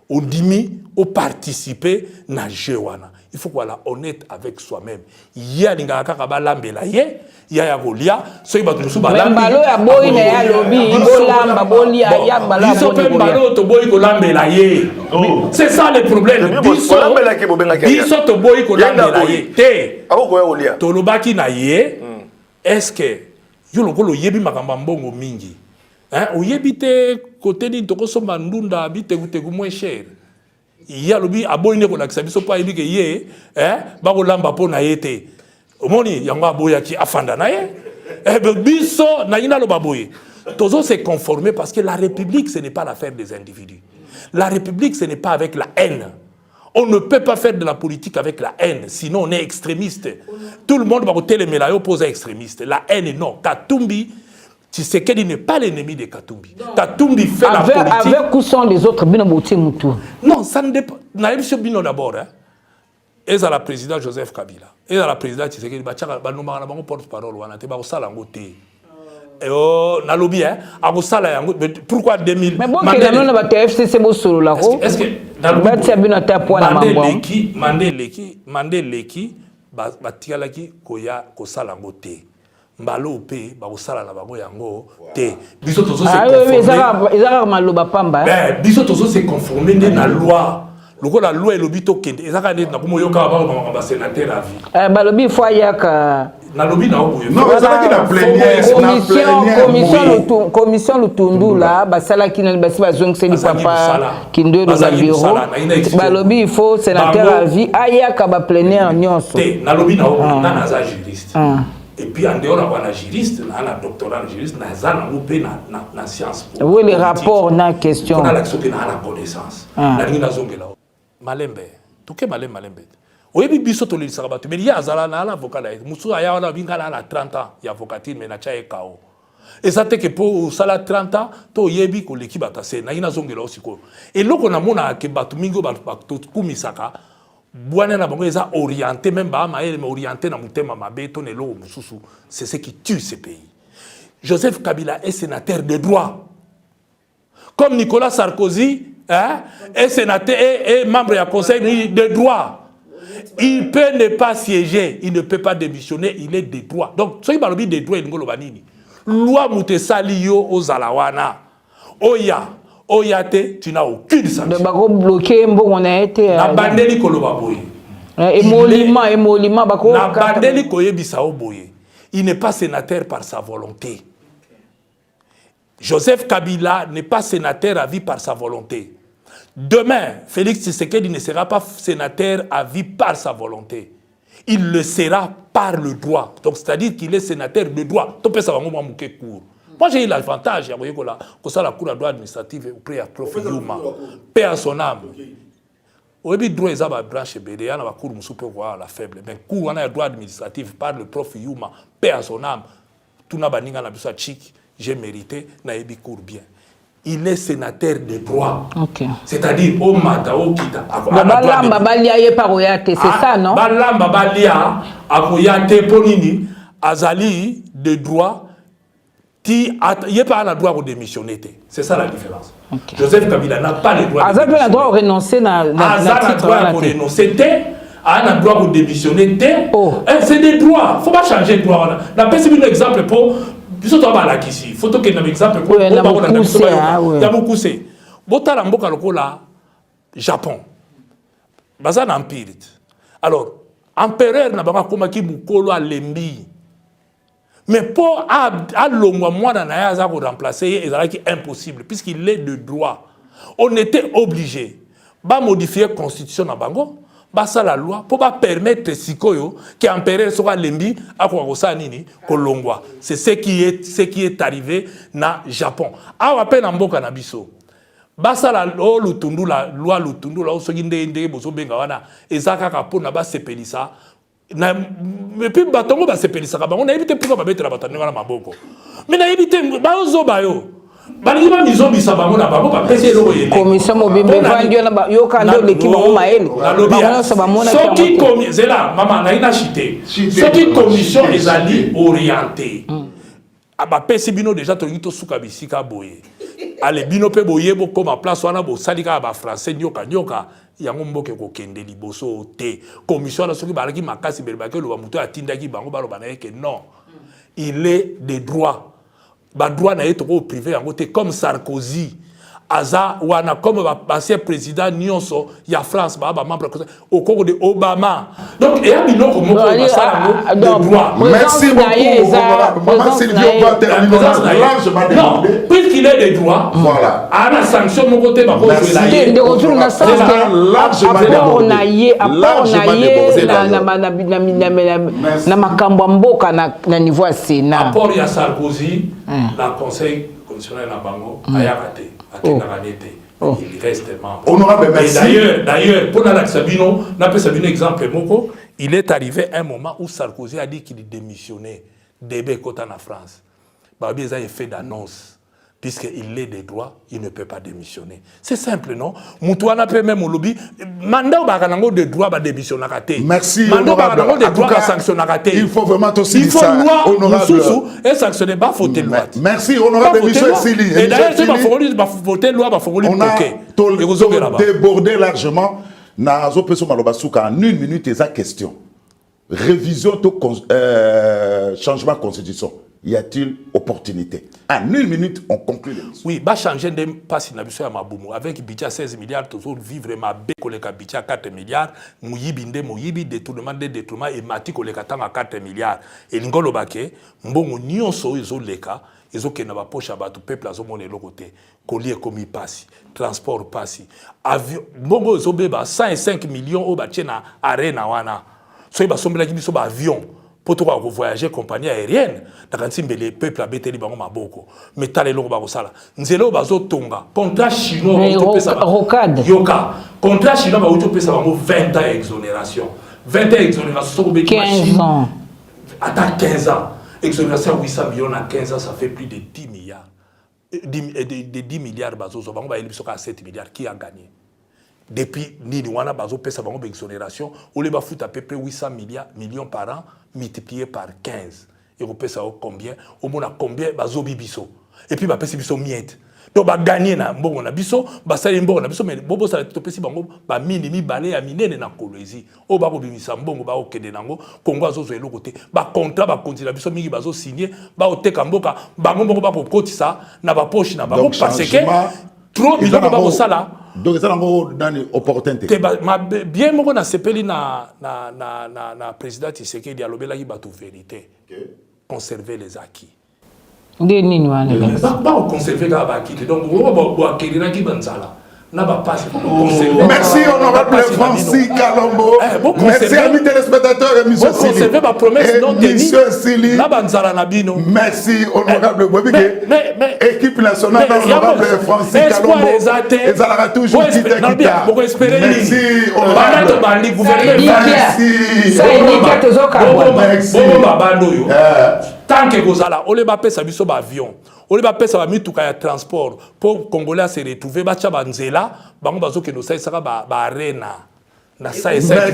[SPEAKER 1] on dit au participer na jewana il faut qu'on soit honnête avec soi-même ya linga kaka balambela ye ya ya golia so iba tu suba
[SPEAKER 3] mbalo ya boy na ya lobi bolamba bolia ya mbalo
[SPEAKER 1] biso pe mbalo to boy ko lambela ye c'est ça le problème biso to boy ko lambela ye te to lobaki na ye est-ce que yo lokolo yebi makamba mbongo mingi hein oyebite côté ni toko somba ndunda bitegu moins cher ya lobi aboyine ko lakisa biso pa yebi ke ye ba ko lamba po na yete omoni yango aboya ki afanda na ye biso na ina lo baboye tozo se conformer parce que la république ce n'est pas l'affaire des individus. La république ce n'est pas avec la haine. On ne peut pas faire de la politique avec la haine, sinon on est extrémiste. Tout le monde va voter les mélailles opposés extrémistes. La haine non. Katumbi Tshisekedi n'est pas l'ennemi de Katumbi. Katumbi fait la politique.
[SPEAKER 3] Avec où sont les autres
[SPEAKER 1] Non, ça ne dépend. Naïm Bino d'abord. Et à la présidente Joseph Kabila. Et à la présidente Tshisekedi. Porte-parole. Pourquoi 2000?
[SPEAKER 3] Mais bon, FCC est-ce que
[SPEAKER 1] Mandeleki batikalaki koya kosala ngo te. Mbalo pe ba kosala na bango yango te. Biso tozo se conformer. Biso tozo se conformer na loi. La loi est le bito kende. Ezaka net na komo yoka ba sénateur à vie.
[SPEAKER 3] Balobi fois yaka
[SPEAKER 1] na lobby na oboye.
[SPEAKER 2] Non, ça qui na plénière,
[SPEAKER 3] commission Lutundu là, basala qui na basi bazong c'est papa qui ndo dans le bureau. Balobi il faut sénateur à vie ayaka ba plénière nyonso.
[SPEAKER 1] Na lobby na oboye na za juriste. Et puis en dehors on a juriste, on a doctorat en juriste, na za na opé na science.
[SPEAKER 3] Oui, les rapports na question.
[SPEAKER 1] On a l'action que na connaissance. Na ngi na zongela. Malembe. Toke malembe. Oyebi biso to lisaka bato mais ya azala na avocat la musu aya wana bingala na 30 ans ya avocatine mais na cha ekao ezate ke po sala 30 ans to yebi ko leki batase na ina zongela osiko et loko na mona ke bato mingo bato kumisaka bwana na bango eza orienté même ba maele mais orienté na mutema mabe to ne lo mususu c'est ce qui tue ce pays. Joseph Kabila est sénateur de droit comme Nicolas Sarkozy est sénateur et membre du conseil de droit. Il peut ne pas siéger, il ne peut pas démissionner, il est de droit. Donc, ce qui est de droit, il est loi Moutessali yo aux Alawana. Oyate, tu n'as aucune sanction.
[SPEAKER 3] De bloquer, on a été.
[SPEAKER 1] Na bandeli kolobaboye.
[SPEAKER 3] Émolima, bako.
[SPEAKER 1] Na bandeli koyebisa oboye. Il n'est pas sénateur par sa volonté. Joseph Kabila n'est pas sénateur à vie par sa volonté. Demain, Félix Tshisekedi ne sera pas sénateur à vie par sa volonté. Il le sera par le droit. Donc, c'est-à-dire qu'il est sénateur de droit. Moi, j'ai eu l'avantage, que ça, la Cour de droit administrative auprès de Prof. Yuma. Paix à son âme. Au début, droit, il y a une branche BD, il y a une Cour de la faible. Mais Cour de droit administratif par le Prof. Yuma. Paix à son âme. Tout le monde a chic. J'ai mérité, n'a pas cours bien. Il est sénateur de droit.
[SPEAKER 3] Okay.
[SPEAKER 1] C'est-à-dire, au Mata, au Kita.
[SPEAKER 3] Balamba Balia ye paroyate, c'est ça, non?
[SPEAKER 1] Balamba Balia, Akoyate Ponini, Azali de droit, il n'y pas le droit de démissionner. C'est ça la différence. Okay. Joseph Kabila n'a pas le droit de démissionner.
[SPEAKER 3] Azali a le droit de renoncer à
[SPEAKER 1] le droit de renoncer. A le droit de démissionner. C'est des droits. Il ne faut pas changer de droit. On a pris un exemple pour. Biso to ba la kisi photo que un exemple pour
[SPEAKER 3] ya
[SPEAKER 1] beaucoup c'est botala mboka lokola Japon baza na empire alors empereur na banga koma ki mukolo alembi mais pour a longwa mwana na ya za ko remplacer ezalaki impossible puisqu'il est de droit. On était obligé ba modifier constitution na bango basa la loi pour pas permettre sikoyo que empereur soit lembi akwa nini kolongwa. C'est ce qui est arrivé na Japon. A rappel na mboka na biso. basala o lutundu la loi lutundu la osoki ndenge bozo benga wana ezaka kapona ba sepelisa na mais puis batongo ba sepelisa ka bango na éviter pour ba mettre la batango na maboko mais na éviter ba ozo ba yo balingi ba mizo bisa bango na bango ba pese lo yele
[SPEAKER 3] commission mobimbe vandio na yo kando leki bango maele bango so ba mona
[SPEAKER 1] soki commission zela mama na ina chité soki commission ezali orientée aba pese bino déjà to ngito suka bisika boye ale bino pe boyebo koma place wana bo salika ba français nyoka nyoka yango mboke ko kende liboso te commission la soki balaki makasi belbake lo ba muto atindaki bango balo banaye que non il est des droits ba droit na yeto ko privé yango te comme Sarkozy aza wana comme ancien président nyonso ya France ba membre au cours de Obama donc et a bino comme ça de droit
[SPEAKER 2] merci beaucoup maman Sylvie on va terminer largement
[SPEAKER 1] non puisqu'il est des droits
[SPEAKER 2] voilà
[SPEAKER 1] à la sanction mon côté ba ko jouer
[SPEAKER 3] de retour na sens
[SPEAKER 2] largement
[SPEAKER 3] on a yé na makambo mboka na niveau ya Sénat
[SPEAKER 1] rapport ya Sarkozy la conseil constitutionnel na bango ayakate il reste membre.
[SPEAKER 2] Honorable, merci.
[SPEAKER 1] D'ailleurs, pour la Sabino, exemple, il est arrivé un moment où Sarkozy a dit qu'il démissionnait des Kota en France. Babi a fait d'annonce. Puisqu'il est des droits, il ne peut pas démissionner. C'est simple, non? Moutouana peut même au lobby. Mandat au de droits va démissionner.
[SPEAKER 2] Merci,
[SPEAKER 1] honorable. Mandat de droits sanctionner.
[SPEAKER 2] Il faut vraiment aussi
[SPEAKER 1] ça. Il faut honorable. Et sanctionner, pas faute loi.
[SPEAKER 2] Merci, honorable monsieur Sili.
[SPEAKER 1] Et d'ailleurs, c'est pas faute loi, pas faute loi.
[SPEAKER 2] On a débordé largement. Nazo peso malobasuka en 1 minute et sa question. Révision de changement de constitution. Y a-t-il opportunité? En 1 minute, on conclut l'émission.
[SPEAKER 1] Oui, bah changer de passe na biso ya mabumu avec budget 16 milliards toujours vivre ma be koleka budget 4 milliards muyibi détournement et mati koleka tanga 4 milliards et ngolo bake mbongo nyonso ezo leka ezo kena ba poche ba tout peuple azo mona eloko te colis komi passi transport passi avion mbongo ezo beba 105 millions o ba tena arena wana so ba sombela ki biso ba avion pour toi voyager compagnie aérienne dans les peuples à beteli bango maboko mais talé loko bako sala nzelo bazo tonga contrat chinois
[SPEAKER 3] rocade
[SPEAKER 1] yoka contrat chinois ba uto pesa bango 20 ans exonération 20 ans exonération
[SPEAKER 3] 15 ans
[SPEAKER 1] attends 15 ans exonération 800 millions à 15 ans ça fait plus de 10 milliards de 10 milliards bazo bango ba elibiso ka 7 milliards qui a gagné depuis nini wana bazo pesa bango exonération ou les ba fout à peu près 800 millions par an multiplié par 15 et vous pesa combien au moins combien bazo bibiso et puis ba pesa biso miette donc ba gagner na mbongo na biso ba sali mbongo na biso mais bobo sala to pesa bango ba mini mi balé ya minene na kolwezi o ba ko bimisa mbongo ba okende nango kongo azozo eloko te ba contrat ba continuer biso mingi bazo signer ba oteka mboka bango mbongo ba ko kotisa na ba poche na bango parce que trop biloko ba ko sala.
[SPEAKER 2] Donc ça n'a une opportunité.
[SPEAKER 1] Bien moi na sepeli na président Tshisekedi alobela ki batu vérité. Conserver les acquis.
[SPEAKER 3] Nini wana.
[SPEAKER 2] Ba
[SPEAKER 1] conserver les acquis. Donc bo akirira ki banzala.
[SPEAKER 2] Merci honorable Francis Kalombo. Merci amis téléspectateurs et monsieur Sili.
[SPEAKER 1] Conserver ma promesse non tenue. La banzala na bino.
[SPEAKER 2] Merci honorable Bobike. Équipe nationale honorable Francis Kalombo. Ezalaka toujours kita kita. Merci honorable. Merci.
[SPEAKER 1] Merci. Tant que vous allez, on les va pesa biso ba avion, on les va pesa ba mituka ya transport pour Congolais se retrouver ba tchaba nzela, bango bazo ke no sai saka ba arena. Na sai sai.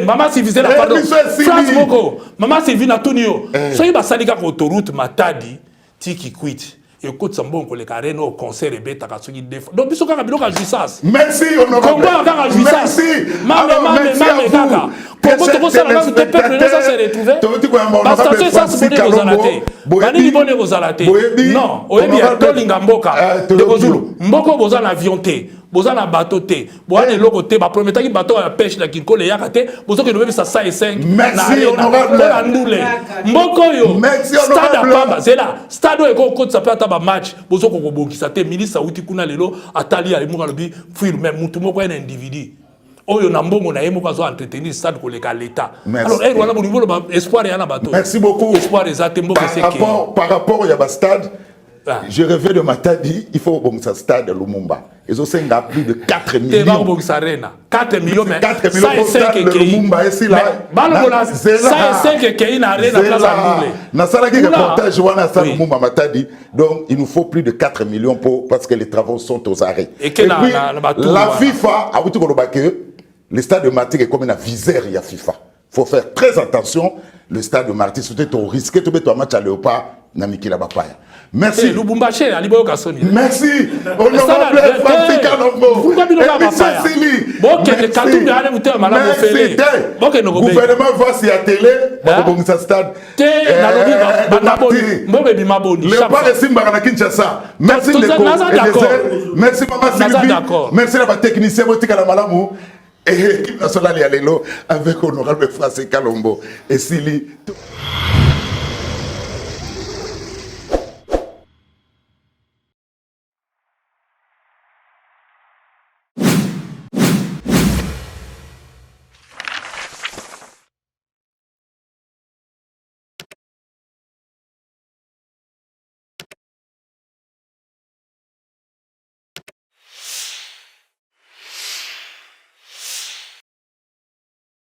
[SPEAKER 1] Maman Sylvie na pardon. France moko, maman Sylvie na tunio. So iba salika ko autoroute Matadi tiki quit. Écoute ça bon les carrés au concert et bêta kasoki def. Donc biso kaka biloko jouissance.
[SPEAKER 2] Merci honorable.
[SPEAKER 1] Congo kaka jouissance. Maman kaka. Congo to ça là tout peuple là ça se retrouver. Parce que ça se bonne aux alaté. Bani bonne aux alaté. Non, oyebi ya tolinga mboka. De kozulu. Mboko boza na avion té. Boza na bateau té. Boza na loko té ba prometaki bateau ya pêche la kinkole ya kate. Bozo ke no ça 5.
[SPEAKER 2] Merci honorable.
[SPEAKER 1] Mboko yo. Stade Pamba, c'est là. Stade eko ko ça peut ata match bozo ko bokisa te ministre uti kuna lelo atali ali muka lobi fuir même mutu moko un individu oyo na mbongo na yemo kazo entretenir stade ko leka l'état alors wana bo niveau espoir ya na bato
[SPEAKER 2] merci beaucoup
[SPEAKER 1] espoir ezate mboko seke
[SPEAKER 2] par rapport ya ba stade Je rêvais de Matadi, il faut bon ça stade de Lumumba. Ils ont plus de 4 millions.
[SPEAKER 1] 4 millions, mais
[SPEAKER 2] 4 millions pour stade de Lumumba. Et si là,
[SPEAKER 1] ça est 5 qui est arène à place à Moulé.
[SPEAKER 2] Nasalaki reportage Joana Stade Lumumba Matadi. Donc il nous faut plus de 4 millions parce que les travaux sont aux arrêts. Et puis la FIFA a dit que le stade de Martigues est comme un viseur, il y a FIFA. Il faut faire très attention. Le stade de Martigues, c'est au risque de mettre un match à Léopard. Merci. Merci. Honorable Francis Kalombo. Gouvernement voit si à télé, bon ça stade. Léopard et Simba na Kinshasa. Merci Ndeko. Merci Maman Sylvie. Merci la technicien Botika la Malamu. Et l'équipe nationale Yalelo avec honorable Francis Kalombo et Sili.